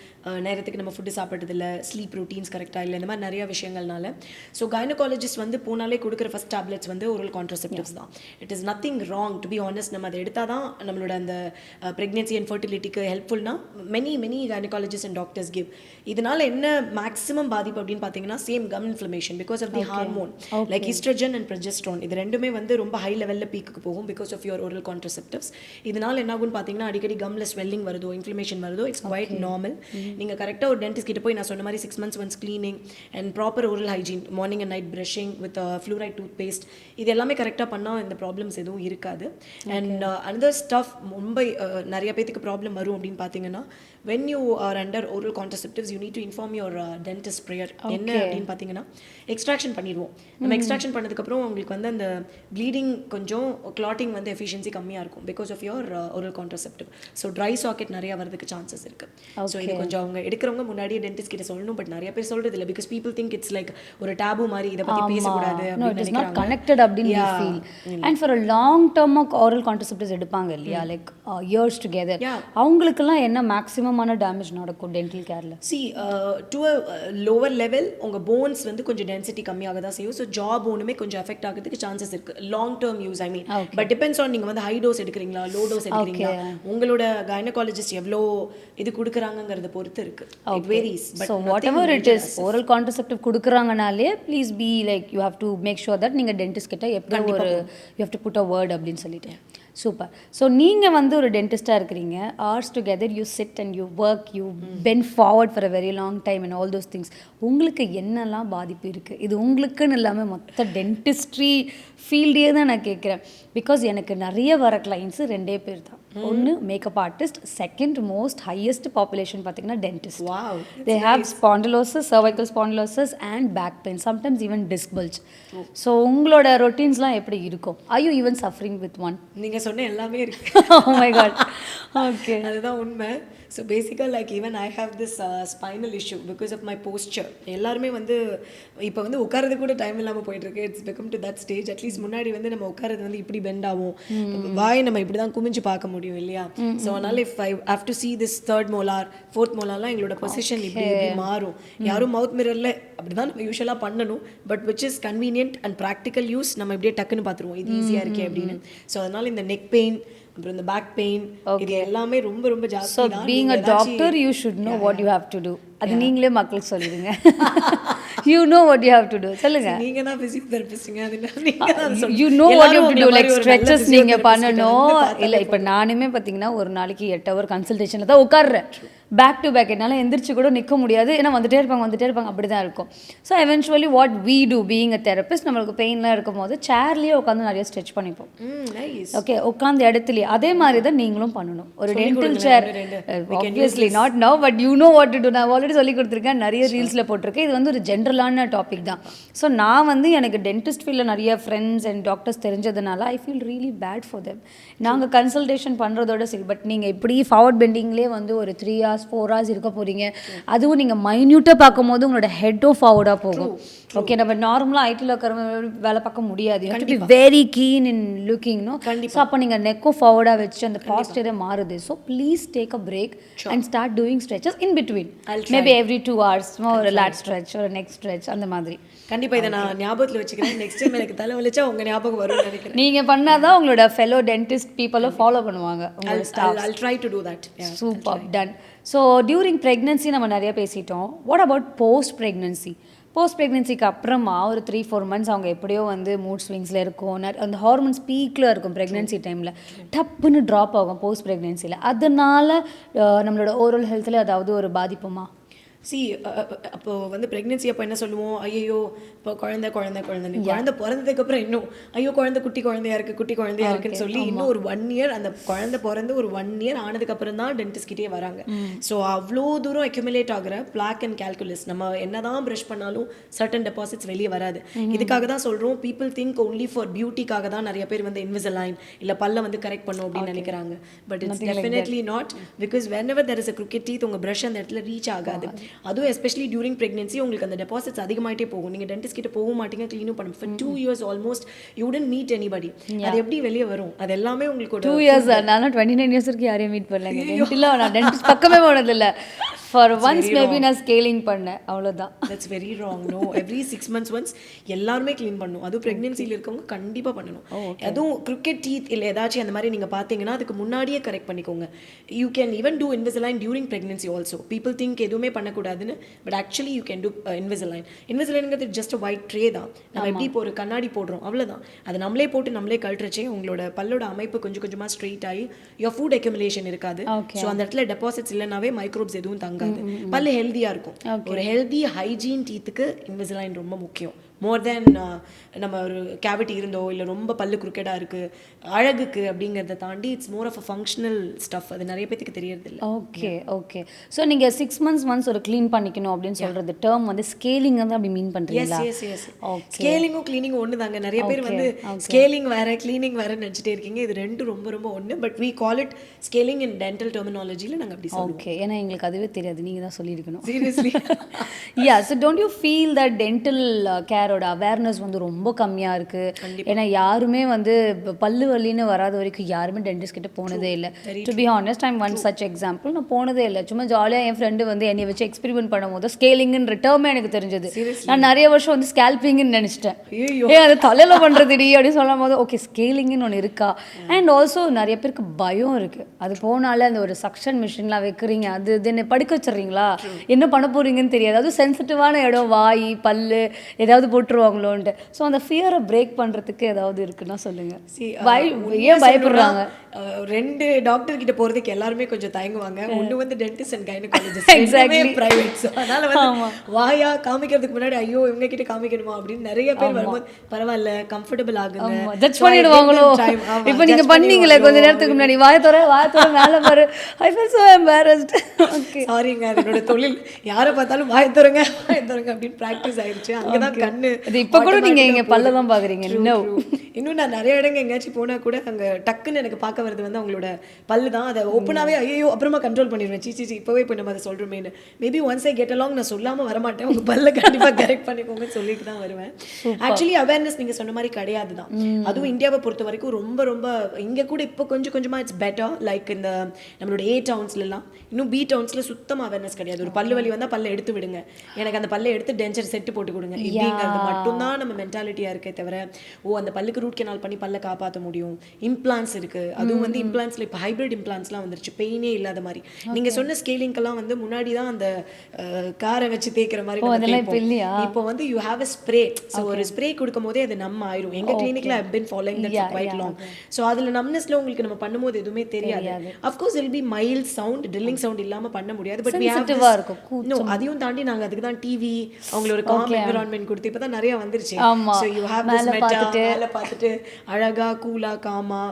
நேரத்துக்கு நம்ம ஃபுட்டு சாப்பிட்றதில்ல, ஸ்லீப் ரூட்டீன்ஸ் கரெக்டாக இல்லை, இந்த மாதிரி நிறையா விஷயங்கள்னால. ஸோ கைனகாலஜிஸ்ட் வந்து போனாலே கொடுக்குற ஃபஸ்ட் டேப்லெட்ஸ் வந்து ஓரல் கான்ட்ரசெப்டிவ்ஸ் தான். It is nothing wrong to be honest. நம்ம அதை எடுத்தால் தான் நம்மளோட அந்த ப்ரெக்னென்சி அண்ட் ஃபர்டிலிட்டிக்கு ஹெல்ப்ஃபுல்னா many gynaecologist and doctors give. இதனால் என்ன மேக்ஸிமம் பாதிப்பு அப்படின்னு பார்த்தீங்கன்னா same gum inflammation because of the hormone like estrogen and progesterone. இது ரெண்டுமே வந்து ரொம்ப ஹை லெவலில் பீக்கு போகும் because of your oral contraceptives. இதனால என்ன ஆகும்னு பார்த்தீங்கன்னா அடிக்கடி கம்ல ஸ்வெல்லிங் வருதோ, இன்ஃப்ளமேஷன் வருதோ, இட்ஸ் குவைட் நார்மல். நீங்கள் கரெக்டாக ஒரு டென்டிஸ்ட் கிட்ட போய் நான் சொன்ன மாதிரி 6 months once cleaning and proper oral hygiene, morning and night brushing with fluoride toothpaste, இது எல்லாமே கரெக்டாக பண்ணால் இந்த ப்ராப்ளம்ஸ் எதுவும் இருக்காது. அண்ட் அனதர் ஸ்டஃப் ரொம்ப நிறைய பேத்துக்கு ப்ராப்ளம் வரும் அப்படின்னு பார்த்தீங்கன்னா when you are under oral contraceptives you need to inform your dentist prior. என்ன அப்படின்னு பார்த்தீங்கன்னா எக்ஸ்ட்ராக்ஷன் பண்ணிடுவோம். நம்ம எக்ஸ்ட்ராக்ஷன் பண்ணதுக்கப்புறம் உங்களுக்கு வந்து அந்த ப்ளீடிங் கொஞ்சம் கிளாட்டிங் வந்து எஃபிஷியன்சி கம்மியாக இருக்கும் because of your oral contraceptive. So dry socket நிறையா வரதுக்கு சான்சஸ் இருக்குது. ஸோ இது கொஞ்சம் அவங்க எடுக்கிறவங்க முன்னாடியே டென்டிஸ்ட் கிட்ட சொல்லணும். பட் நிறைய பேர் சொல்கிறது இல்லை because people think it's like ஒரு டேபு மாதிரி, இதை பற்றி பேசக்கூடாது அப்படின்னு கனெக்டட் அப்படின்னு we feel. And for a long term oral contraceptives எடுப்பாங்க இல்லையா, லைக் years together, அவங்களுக்கெல்லாம் என்ன மேக்ஸிமமான டேமேஜ் நடக்கும் டென்டல் கேரில்? See to a lower level உங்கள் போன்ஸ் வந்து கொஞ்சம் டென்சிட்டி கம்மியாக தான் செய்யும். ஸோ ஜா போனுமே கொஞ்சம் எஃபெக்ட் ஆகிறதுக்கு சான்சஸ் இருக்குது long term use. I mean but depends on நீங்கள் வந்து ஹை டோஸ் எடுக்கிறீங்களா, லோ டோஸ் எடுக்கிறீங்களா, உங்களோட கைனகாலஜிஸ்ட் எவ்வளோ இது கொடுக்குறாங்கிறத பொறுத்து இருக்கு. It varies. So whatever it is, oral contraceptive கொடுக்குறாங்கனாலே please be like you have to make sure that நீங்கள் டென்டிஸ்ட் கிட்ட எப்படி ஒரு you have to put a word அப்படின்னு சொல்லிட்டு. சூப்பர். ஸோ நீங்கள் வந்து ஒரு டென்டிஸ்டாக இருக்கிறீங்க, hours together you sit and you work, you bend forward for a very long time and all those things. உங்களுக்கு என்னெல்லாம் பாதிப்பு இருக்குது? இது உங்களுக்குன்னு இல்லாமல் மொத்த டென்டிஸ்ட்ரி ஃபீல்டே தான் நான் கேட்குறேன். பிகாஸ் எனக்கு நிறைய வர கிளைண்ட்ஸு 2 பேர் தான். ஒன்று makeup artist, second most highest population பார்த்தீங்கன்னா dentist. They have spondylosis, cervical spondylosis and back pain, sometimes even disc bulge. So உங்களோட ரொட்டீன்ஸ்லாம் எப்படி இருக்கும்? Are you even suffering with one? நீங்கள் சொன்ன எல்லாமே இருக்கு. Oh my god. Okay. அதுதான் உண்மை. ஸோ பேசிக்காக like even I have this spinal issue because of my posture. எல்லாருமே வந்து இப்போ வந்து உட்காரது கூட டைம் இல்லாமல் போயிட்டுருக்கு. It's become to that stage. At least முன்னாடி வந்து நம்ம உட்காரது வந்து இப்படி பெண்ட் ஆகும், வாய் நம்ம இப்படி தான் குமிஞ்சு பார்க்க முடியும் இல்லையா. ஸோ அதனால் if I have to see this 3rd molar 4th molarலாம் எங்களோட பொசிஷன் இப்படி மாறும். யாரும் மவுத் மிரரில் அப்படி தான் நம்ம யூஸ்வலாக பண்ணணும். But which is convenient and practical use. நம்ம இப்படியே டக்குன்னு பார்த்துருவோம் இது ஈஸியாக இருக்கே அப்படின்னு. ஸோ அதனால் இந்த நெக் பெயின், அப்புறம் இந்த பேக் பெயின், இது எல்லாமே ரொம்ப ரொம்ப ஜாஸ்தி. So being a doctor you should know what you have to do. அது நீங்களே மக்களுக்கு சொல்லிடுங்க. You know what you have to do. சொல்லுங்க. நீங்க தான் physiotherapistங்க, அதனால நீங்க தான் சொல்லுங்க. You know what you have to do, like stretches நீங்க பண்ணணும். இல்ல இப்ப நானுமே பாத்தீங்கன்னா ஒரு நாளைக்கு 8 hour கன்சல்டேஷன்ல தான் உட்கார்றேன். பேக் டு பேக் என்னால் எந்திரிச்சு கூட நிற்க முடியாது. ஏன்னா வந்துட்டே இருப்பாங்க அப்படி தான் இருக்கும். So eventually what we do being a therapist, நம்மளுக்கு பெயின்லாம் இருக்கும் போது சேர்லேயே உட்காந்து நிறைய ஸ்ட்ரெச் பண்ணிப்போம். ஓகே, உட்காந்து இடத்துலையே. அதே மாதிரி தான் நீங்களும் பண்ணணும். ஒரு dental chair obviously not now, but you know what to do. நான் ஆல்ரெடி சொல்லி கொடுத்துருக்கேன், நிறைய ரீல்ஸில் போட்டிருக்கேன். இது வந்து ஒரு ஜென்ரலான டாபிக் தான். ஸோ நான் வந்து எனக்கு டென்டிஸ்ட் ஃபீல்டில் நிறைய ஃப்ரெண்ட்ஸ் அண்ட் டாக்டர்ஸ் தெரிஞ்சதுனால I feel really bad for them. நாங்கள் கன்சல்டேஷன் பண்ணுறதோட சரி, பட் நீங்கள் இப்படி ஃபார்வர்ட் பெண்டிங்லேயே வந்து ஒரு 3 hours hours 4 hours இருக்க போகிறீங்க. அதுவும் நீங்கள் மைன்யூட்டாக பார்க்கும்போது உங்களோட ஹெட்டும் ஃபார்வர்டாக போகும். ஓகே, நம்ம நார்மலாக ஐடியில் இருக்கிறவங்க வேலை பார்க்க முடியாது. You have to be very keen in looking. So அப்போ நீங்கள் நெக்கும் ஃபார்வர்டாக வச்சு அந்த பாஸ்டரே மாறுது. So please take a break and start doing stretches in between. Maybe every 2 hours ஒரு lat stretch ஒரு neck stretch அந்த மாதிரி. கண்டிப்பா இதை நான் ஞாபகத்தில் வச்சுக்கிறேன். நெக்ஸ்ட் டைம் எனக்கு தலை வலிச்சா உங்க ஞாபகம் வரும்னு நினைக்கிறேன். நீங்கள் பண்ணாதான் உங்களோட ஃபெலோ டென்டிஸ்ட் பீப்புளும் ஃபாலோ பண்ணுவாங்க உங்களோட staff. I'll try to do that. Super, done. So during pregnancy நம்ம நிறைய பேசிட்டோம். What about post pregnancy? Post ப்ரெக்னன்சிக்கு அப்புறமா ஒரு 3-4 months அவங்க எப்படியோ வந்து மூட் ஸ்விங்ஸில் இருக்கும், அந்த ஹார்மோன்ஸ் பீக்கில் இருக்கும் ப்ரெக்னன்சி டைமில், டப்புன்னு ட்ராப் ஆகும் போஸ்ட் ப்ரெக்னன்சியில். அதனால நம்மளோட ஓரல் ஹெல்த்தில் ஏதாவது ஒரு பாதிப்புமா? அப்போ வந்து ப்ரெக்னென்சி அப்போ என்ன சொல்லுவோம், ஐயோ இப்போ குழந்தை பிறந்ததுக்கப்புறம் இன்னும் ஐயோ குட்டி குழந்தையா இருக்குன்னு சொல்லி இன்னும் ஒரு 1 year அந்த குழந்தை பிறந்து ஒரு 1 year ஆனதுக்கப்புறம் தான் டென்டிஸ்ட்கிட்டே வராங்க. ஸோ அவ்வளோ தூரம் அக்யூமுலேட் ஆகிற பிளாக் அண்ட் கால்குலஸ் நம்ம என்னதான் ப்ரஷ் பண்ணாலும் சர்டன் டெபாசிட்ஸ் வெளியே வராது. இதுக்காக தான் சொல்கிறோம், பீப்புள் திங்க் ஒன்லி ஃபார் பியூட்டிக்காக தான் நிறைய பேர் வந்து இன்விசிலைன் இல்லை பல்ல வந்து கரெக்ட் பண்ணும் அப்படின்னு நினைக்கிறாங்க. But it's definitely not, because whenever there is a crooked teeth உங்கள் ப்ரஷ் அந்த இடத்துல ரீச் ஆகாது. அதுவும் எஸ்பெஷலி டியூரிங் ப்ரெக்னன்சி உங்களுக்கு அந்த டெபாசிட்ஸ் அதிகமாகிட்டே போகும். நீங்கள் டென்டிஸ்ட் கிட்ட போக மாட்டீங்க, க்ளீனும் பண்ணும். For 2 years almost you wouldn't meet anybody. அது எப்படி வெளியே வரும்? அது எல்லாமே உங்களுக்கு 2 years. நான் 29 years வரைக்கும் யாரையும் மீட் பண்ணலங்க. டென்டில் நான் டென்டிஸ்ட் பக்கமே போனதில்லை. ஃபார் ஒன்ஸ் மேபி நான் ஸ்கேலிங் பண்ணேன், அவ்வளோதான். That's very wrong. No, every 6 months ஒன்ஸ் எல்லாருமே க்ளீன் பண்ணணும். அதுவும் ப்ரெக்னன்சியில் இருக்கவங்க கண்டிப்பாக பண்ணணும். அதுவும் கிரிக்கெட் டீத் இல்லை ஏதாச்சும் அந்த மாதிரி நீங்கள் பார்த்தீங்கன்னா அதுக்கு முன்னாடியே கரெக்ட் பண்ணிக்கோங்க. You can even do Invisalign during pregnancy also. People think எதுவுமே பண்ணக்கூடாதுன்னு, but actually you can do Invisalign. இன்விசிலைனுங்கிறது ஜஸ்ட் ஒயிட் ட்ரே தான். நம்ம எப்படி இப்போ ஒரு கண்ணாடி போடுறோம் அவ்வளோதான். அதை நம்மளே போட்டு நம்மளே கழட்டுறச்சே உங்களோட பல்லோட அமைப்பு கொஞ்சம் கொஞ்சமாக ஸ்ட்ரெயிட் ஆகி யோர் ஃபுட் அக்யூமுலேஷன் இருக்காது. ஸோ அந்த இடத்துல டெபாசிட்ஸ் இல்லைனாவே மைக்ரோப்ஸ் எதுவும் தங்காது, பல்லு ஹெல்தியா இருக்கும். ஒரு ஹெல்தி ஹைஜீன் டீத்துக்கு இன்விசிலைன் ரொம்ப முக்கியம். மோர் தென் நம்ம ஒரு கேவிட்டி இருந்தோ இல்லை ரொம்ப பல்லு குறுக்கெடாக இருக்குது அழகுக்கு அப்படிங்கிறத தாண்டி it's more of a functional stuff. அது நிறைய பேருக்கு தெரியறது இல்லை. ஓகே. ஸோ நீங்கள் 6 months ஒன்ஸ் ஒரு க்ளீன் பண்ணிக்கணும் அப்படின்னு சொல்கிறது டேர்ம் வந்து ஸ்கேலிங் வந்து அப்படி மீன் பண்ணுறீங்களா? எஸ். ஸ்கேலிங்கும் க்ளீனிங்கும் ஒன்று தாங்க. நிறைய பேர் வந்து ஸ்கேலிங் வேறு க்ளீனிங் வேறுன்னு நினச்சிட்டே இருக்கீங்க. இது ரெண்டும் ரொம்ப ரொம்ப ஒன்று. But we call it scaling in dental டெர்மினாலஜியில் நாங்கள் அப்படி சொல்லுவோம். ஓகே, ஏன்னா எங்களுக்கு அதுவே தெரியாது, நீங்கள் தான் சொல்லியிருக்கணும். Seriously. So don't you feel that dental கேரோட அவேர்னஸ் வந்து ரொம்ப கம்மியாக இருக்குது? ஏன்னா யாருமே வந்து பல்லு வலின்னு வராத வரைக்கும் யாருமே டென்டிஸ்ட் கிட்ட போனதே இல்லை. To be honest, I'm one such example. நான் போனதே இல்லை. சும்மா ஜாலியாக என் ஃப்ரெண்டு வந்து என்னை வச்சு எக்ஸ்பெரிமெண்ட் பண்ணும்போது ஸ்கேலிங்குன்ற டேர்மே எனக்கு தெரிஞ்சது. நான் நிறைய வருஷம் வந்து ஸ்கேல்பிங்னு நினச்சிட்டேன். அது தலையில் பண்ணுறதுடி அப்படின்னு சொல்லும் போது ஓகே ஸ்கேலிங்குன்னு ஒன்று இருக்கா. அண்ட் ஆல்சோ நிறைய பேருக்கு பயம் இருக்குது. அது போனாலே அந்த ஒரு சக்ஷன் மிஷின்லாம் வைக்கிறீங்க, அது என்ன படுக்க வச்சிடுறீங்களா, என்ன பண்ண போகிறீங்கன்னு தெரியாது. அது சென்சிட்டிவான இடம், வாய் பல்லு ஏதாவது போட்டுருவாங்களோன்ட்டு. ஸோ அந்த ஃபியரை பிரேக் பண்ணுறதுக்கு ஏதாவது இருக்குன்னா சொல்லுங்கள். ஏன் பயப்படுறாங்க? 2 டாக்டர் கிட்ட போகிறதுக்கு எல்லாருமே கொஞ்சம் தயங்குவாங்க. ஒன்று வந்து dentist and gynaecologist, exactly private. So அதனால் வந்து வாயா காமிக்கிறதுக்கு முன்னாடி ஐயோ இவங்க கிட்ட காமிக்கணுமா அப்படின்னு நிறைய பேர் வரும்போது பரவாயில்ல கம்ஃபர்டபுள் ஆகுங்க, ஜட்ஜ் பண்ணிடுவாங்களோ. இப்போ நீங்கள் பண்ணீங்களே கொஞ்ச நேரத்துக்கு முன்னாடி வாயத்தோட மேலே பாரு, I feel so embarrassed. Okay சாரிங்க, என்னோட தொழில் யாரை பார்த்தாலும் வாயத்துறங்க அப்படின்னு ப்ராக்டிஸ் ஆயிடுச்சு. அங்கே தான் கண்ணு. இப்போ கூட நீங்கள் இங்கே பல்ல தான் பார்க்குறீங்க. இன்னும் நான் நிறைய இடங்க எங்கேயாச்சும் போனால் கூட அங்கே டக்குன்னு எனக்கு பார்க்க வருது வந்து அவங்களோட பல்லு தான். அதை ஓப்பனாகவே ஐயோ அப்புறமா கண்ட்ரோல் பண்ணிடுவேன். சீ இப்போவே இப்போ நம்ம அதை சொல்கிறோமேனு. Maybe once I get along நான் சொல்லாமல் வரமாட்டேன். உங்கள் பல்ல கண்டிப்பாக கரெக்ட் பண்ணிக்கோங்கன்னு சொல்லிட்டு தான் வருவேன். ஆக்சுவலி அவேர்னஸ் நீங்கள் சொன்ன மாதிரி கிடையாது தான். அதுவும் இந்தியாவை பொறுத்த வரைக்கும் ரொம்ப ரொம்ப இங்கே கூட இப்போ கொஞ்சம் கொஞ்சமாக இட்ஸ் பெட்டர். லைக் இந்த நம்மளோட A townsலாம், இன்னும் B townsல சுத்தமாக அவேர்னஸ் கிடையாது. ஒரு பல்லு வலி வந்தால் பல்ல எடுத்து விடுங்க, எனக்கு அந்த பல்லை எடுத்து டென்ச்சர் செட்டு போட்டு கொடுங்க, இப்படிங்கிறது மட்டும்தான் நம்ம மென்டாலிட்டியாக இருக்கே தவிர அந்த பல்லுக்கு ரூட் கெனால் பண்ணி பல்ல காப்பாற்ற முடியும். இம்ப்ளான்ஸ் இருக்குது. அதுவும் வந்து இம்ப்ளான்ஸில் இப்போ ஹைப்ரிட் இம்ப்ளான்ஸ்லாம் வந்துருச்சு, பெயினே இல்லாத மாதிரி. நீங்கள் சொன்ன ஸ்கேலிங்கெல்லாம் வந்து முன்னாடி தான் அந்த காரை வச்சு தேய்க்கிற மாதிரி. இப்போ வந்து you have a spray. So ஒரு ஸ்ப்ரே கொடுக்கும் போதே அது நம்ம ஆயிரும். எங்கள் கிளினிக்கில் I been following that for quite long. So அதில் நம்னஸ்ல உங்களுக்கு நம்ம பண்ணும்போது எதுவுமே தெரியாது. Of course it'll be mild sound, drilling sound இல்லாமல் பண்ண முடியாது. பட் அதையும் தாண்டி நாங்கள் அதுக்கு தான் டிவி அவங்களோட காம் என்விரான்மெண்ட் கொடுத்து இப்போ தான் நிறைய வந்துருச்சு. ஸோ யூ ஹேவ் திஸ் மெட்டா மேலே பார்த்துட்டு அழகா கூலா காமா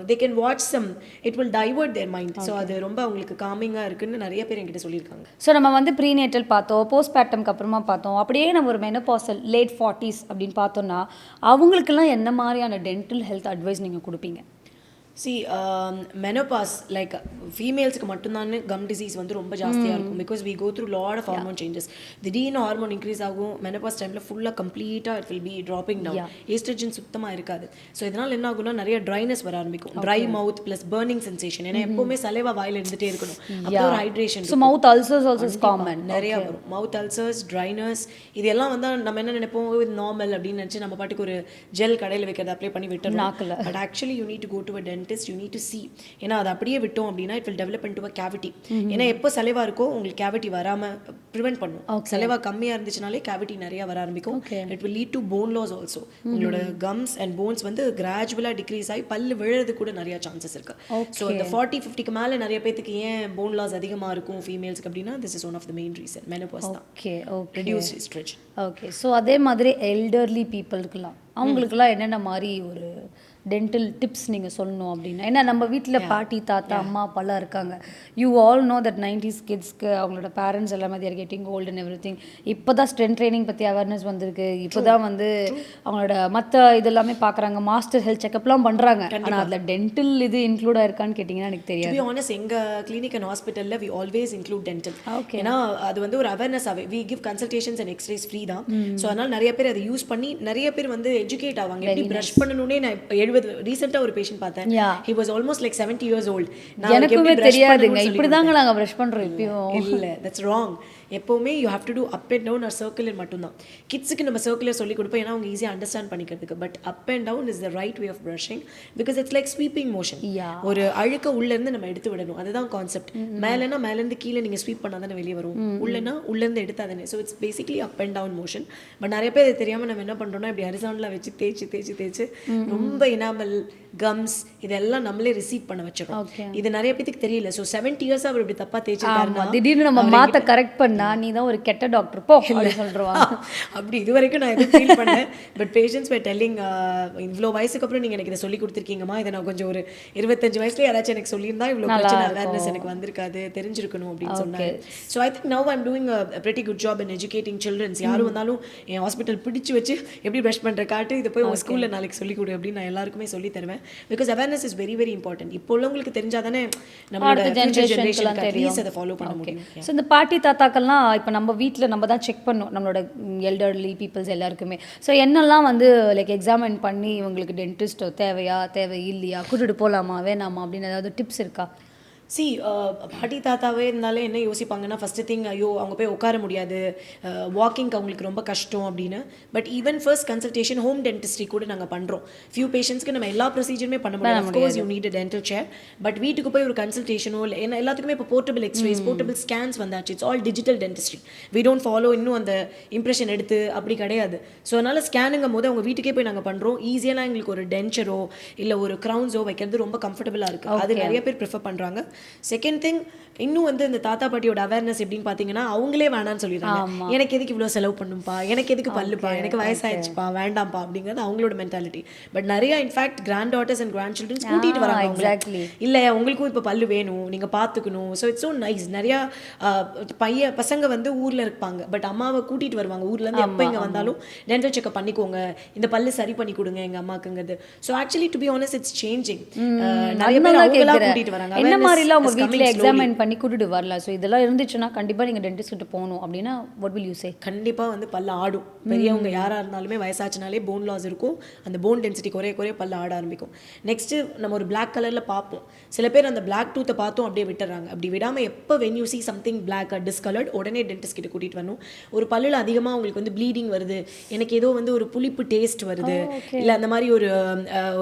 they can watch some, it will divert their mind. So அது ரொம்ப அவங்களுக்கு காமிங்காக இருக்குன்னு நிறைய பேர் என்கிட்ட சொல்லியிருக்காங்க. ஸோ நம்ம வந்து ப்ரீநேட்டல் பார்த்தோம், போஸ்ட்பார்ட்டம்க்கு அப்புறமா பார்த்தோம், அப்படியே நம்ம ஒரு மெனோபாசல் லேட் 40s அப்படின்னு பார்த்தோம்னா அவங்களுக்கெல்லாம் என்ன மாதிரியான டென்டல் ஹெல்த் அட்வைஸ் நீங்கள் கொடுப்பீங்க? See, menopause, like ஃபீமேல்ஸ்க்கு மட்டும்தான் கம் டிசீஸ் வந்து ரொம்ப ஜாஸ்தியாக இருக்கும் because we go through lot of hormone changes. திடீர்னு ஹார்மோன் இன்க்ரீஸ் ஆகும். மெனோபாஸ் டைமில் ஃபுல்லாக கம்ப்ளீட்டாக it will be dropping down. Oestrogen சுத்தமாக இருக்காது. ஸோ இதனால் என்ன ஆகும்னா நிறைய ட்ரைனஸ் வர ஆரம்பிக்கும். ட்ரை மவுத் ப்ளஸ் பர்னிங் சென்சேஷன். ஏன்னா எப்போவுமே சலைவா வாயில் இருந்துகிட்டே இருக்கணும். அப்போ ஒரு hydration. So mouth ulcers also is common. நிறையா வரும் மவுத் அல்சர்ஸ், ட்ரைனஸ். இது எல்லாம் வந்து நம்ம என்ன நினைப்போம், இது நார்மல் அப்படின்னு நினச்சி நம்ம பாட்டுக்கு ஒரு ஜெல் கடையில் வைக்கிறத அப்ளை பண்ணி விட்டுறோம். But actually you need to go to a dentist, you need to see. ஏன்னா அதை அப்படியே விட்டோம் அப்படின்னா it will develop into a cavity. ஏன்னா எப்போ சலைவா இருக்கோ உங்களுக்கு கேவிட்டி வராமல் ப்ரிவென்ட் பண்ணும். சலைவா கம்மியாக இருந்துச்சுனாலே கேவிட்டி நிறைய வர ஆரம்பிக்கும். It will lead to bone loss also. உங்களோட கம்ஸ் அண்ட் போன்ஸ் வந்து கிராஜுவலாக டிக்ரீஸ் ஆகி பல்லு விழுறது கூட நிறைய சான்சஸ் இருக்கு. ஸோ இந்த 40-50க்கு மேலே நிறைய பேருக்கு ஏன் போன் லாஸ் அதிகமாக இருக்கும் ஃபீமேல்ஸ்க்கு அப்படின்னா this is one of the main reason. Menopause தான். Reduce stretch. ஓகே. ஸோ அதே மாதிரி எல்டர்லி பீப்புளுக்குலாம் அவங்களுக்குலாம் என்னென்ன மாதிரி ஒரு டென்டல் டிப்ஸ் நீங்கள் சொல்லணும் அப்படின்னா, ஏன்னா நம்ம வீட்டில் பாட்டி தாத்தா அம்மா அப்பாலாம் இருக்காங்க. You all know that 90s கிட்ஸ்க்கு அவங்களோட பேரண்ட்ஸ் எல்லாமே தேர் கெட்டிங் ஓல்ட் அண்ட் எவ்ரி திங். இப்போ தான் ஸ்ட்ரென்த் ட்ரைனிங் பற்றி அவேர்னஸ் வந்திருக்கு. இப்போ தான் வந்து அவங்களோட மற்ற இதெல்லாமே பார்க்குறாங்க. மாஸ்டர் ஹெல்த் செக்அப்லாம் பண்ணுறாங்க. ஆனால் அதில் டென்டல் இது இன்க்ளூட் ஆயிருக்கான்னு கேட்டிங்கன்னா எனக்கு தெரியாது. ஆனஸ்ட் எங்கள் கிளினிக் அண்ட் ஹாஸ்பிட்டலில் வி ஆல்வேஸ் இன்க்ளூட் டென்டல். ஏன்னா அது வந்து ஒரு அவேர்னஸ் ஆகவே we give consultations and x-rays free தான். ஸோ அதனால் நிறைய பேர் அதை யூஸ் பண்ணி நிறைய பேர் வந்து எஜுகேட் ஆவாங்க. எப்படி ப்ரஷ் பண்ணணும்னே நான் 70 ரீசெண்டாக ஒரு பேஷண்ட் பார்த்தேன். he was almost like 70 years old. எனக்குமே தெரியாதுங்க. இப்படிதாங்க நாங்க பிரஷ் பண்றோம் இப்பயும். இல்ல, that's wrong. எப்போவுமே you have to do up and down or circular மட்டும்தான். கிட்ஸுக்கு நம்ம சர்க்குலர் சொல்லி கொடுப்போம் ஏன்னா அவங்க ஈஸியாக அண்டர்ஸ்டாண்ட் பண்ணிக்கிறதுக்கு. But up and down is the right way of brushing because it's like sweeping motion. ஒரு அழுக்க உள்ளேருந்து நம்ம எடுத்து விடணும். அதுதான் கான்செப்ட். மேலேனா மேலேருந்து கீழே நீங்கள் ஸ்வீப் பண்ணால் தானே வெளியே வரும். உள்ளேனா உள்ளேருந்து எடுத்தால் தானே. So it's basically up and down motion. But நிறைய பேர் தெரியாமல் நம்ம என்ன பண்ணுறோம்னா இப்படி ஹரிசாண்டலாக வச்சு தேய்ச்சி தேய்ச்சி தேய்ச்சி ரொம்ப இனாமல் கம்ஸ் இதெல்லாம் நம்மளே ரிசீவ் பண்ண வச்சிடும். இது நிறைய பேருக்கு தெரியல. ஸோ 70 இயர்ஸ் அவர் இப்படி தப்பாக தேய்ச்சிருக்காருன்னா திடீர்னு நம்ம மாத்த கரெக்ட் பண்ணா நீ தான் ஒரு கெட்ட டாக்டர் போ அப்படி சொல்றாங்க. அப்படி இது வரைக்கும் நான் எதுவும் ஃபீல் பண்ணேன். பட் பேஷண்ட்ஸ் வேர் டெல்லிங் இவ்வளோ வயசுக்கு அப்புறம் நீங்கள் எனக்கு இதை சொல்லி கொடுத்துருக்கீங்கம்மா, இதை நான் கொஞ்சம் ஒரு 25 வயசுல யாராச்சும் எனக்கு சொல்லியிருந்தா இவ்வளோ பிரச்சனை அவேர்னஸ் எனக்கு வந்திருக்காது, தெரிஞ்சிருக்கணும் அப்படின்னு சொன்னாங்க. So I think now I'm doing a pretty good job in educating childrens. யாரும் வந்தாலும் என் ஹாஸ்பிட்டல் பிடிச்சி வச்சு எப்படி ப்ரஷ் பண்ணுற காட்டு இதை போய் உங்கள் ஸ்கூலில் நாளைக்கு சொல்லிக் கொடு அப்படின்னு நான் எல்லாருக்குமே சொல்லி தருவேன். Because awareness is very very important. இப்போ உள்ளவங்களுக்கு தெரிஞ்சாதானே நம்மளோட ஜெனரேஷனுக்கு அட்லீஸ்ட் அதை ஃபாலோ பண்ண முடியும். ஸோ இந்த பாட்டி தாத்தாக்கள்லாம் இப்போ நம்ம வீட்டில் நம்ம தான் செக் பண்ணோம் நம்மளோட எல்டர்லி பீப்புள்ஸ் எல்லாருக்குமே. ஸோ என்னெல்லாம் வந்து லைக் எக்ஸாமின் பண்ணி இவங்களுக்கு டென்டிஸ்ட் தேவையா தேவை இல்லையா கூட்டிட்டு போகலாமா வேணாமா அப்படின்னு ஏதாவது டிப்ஸ் இருக்கா? சி பாட்டி தாத்தாவே இருந்தாலே என்ன யோசிப்பாங்கன்னா ஃபஸ்ட்டு திங் ஐயோ அவங்க போய் உட்கார முடியாது, வாக்கிங்க்கு அவங்களுக்கு ரொம்ப கஷ்டம் அப்படின்னு. But even first consultation home dentistry கூட நாங்கள் பண்ணுறோம். ஃபியூ பேஷண்ட்ஸ்க்கு நம்ம எல்லா ப்ரொசீஜருமே பண்ண முடியாது. Of course you need a dental chair. But வீட்டுக்கு போய் ஒரு கன்சல்டேஷனோ இல்லை ஏன்னா எல்லாத்துக்குமே இப்போ போர்ட்டபிள் எக்ஸ்ரேஸ் போர்ட்டபிள் ஸ்கேன்ஸ் வந்தாச்சு. It's all digital dentistry. We don't follow இன்னும் அந்த இம்ப்ரெஷன் எடுத்து அப்படி கிடையாது. ஸோ அதனால் ஸ்கேனுங்கும் போது அவங்க வீட்டுக்கே போய் நாங்கள் பண்ணுறோம். ஈஸியாக எங்களுக்கு ஒரு டென்ச்சரோ இல்லை ஒரு க்ரௌன்ஸோ வைக்கிறது ரொம்ப கம்ஃபர்டபுளாக இருக்குது. அது நிறைய பேர் ப்ரிஃபர் பண்ணுறாங்க. செகண்ட் திங் இன்னும் வந்து இந்த தாத்தா பாட்டியோட அவேர்னஸ் எப்படின்னு பார்த்தீங்கன்னா அவங்களே வேணான்னு சொல்லிடுறாங்க. எனக்கு எதுக்கு இவ்வளோ செலவு பண்ணும்பா, எனக்கு எதுக்கு பல்லுப்பா, எனக்கு வயசாயிடுச்சுப்பா வேண்டாம்ப்பா அப்படிங்கிறது அவங்களோட மென்டாலிட்டி. பட் நிறைய in fact granddaughters and grandchildrens கூட்டிட்டு வராங்க. எக்ஸாக்ட்லி இல்லை உங்களுக்கும் இப்போ பல்லு வேணும் நீங்கள் பார்த்துக்கணும். So it's so nice. நிறையா பசங்க வந்து ஊரில் இருப்பாங்க பட் அம்மாவை கூட்டிகிட்டு வருவாங்க ஊர்லேருந்து. எப்போ இங்கே வந்தாலும் டென்டல் செக்அப் பண்ணிக்கோங்க, இந்த பல்லு சரி பண்ணி கொடுங்க எங்கள் அம்மாக்குங்கிறது. So actually to be honest it's changing. நிறைய பேர் அவங்களா கூட்டிகிட்டு வராங்க. என்ன மாதிரிலாம் உங்கள் வீட்டில் எக்ஸாமின் பண்ணி கூட்டிட்டு வரல. ஸோ இதெல்லாம் இருந்துச்சுன்னா கண்டிப்பாக நீங்கள் டென்டிஸ்ட் கிட்ட போகணும் அப்படின்னா வாட் வில் யூ சே? கண்டிப்பாக வந்து பல்ல ஆடும். பெரியவங்க யாராக இருந்தாலுமே வயசாச்சுனாலே போன் லாஸ் இருக்கும். அந்த போன் டென்சிட்டி குறைய குறைய பல்ல ஆட ஆரம்பிக்கும். நெக்ஸ்ட்டு நம்ம ஒரு பிளாக் கலரில் பார்ப்போம். சில பேர் அந்த பிளாக் டூத்தை பார்த்தும் அப்படியே விட்டுறாங்க. அப்படி விடாமல் எப்போ when you see something black discoloured உடனே டென்டிஸ்ட் கிட்ட கூட்டிகிட்டு வரணும். ஒரு பல்லில் அதிகமாக உங்களுக்கு வந்து ப்ளீடிங் வருது, எனக்கு ஏதோ வந்து ஒரு புளிப்பு டேஸ்ட் வருது, இல்லை அந்த மாதிரி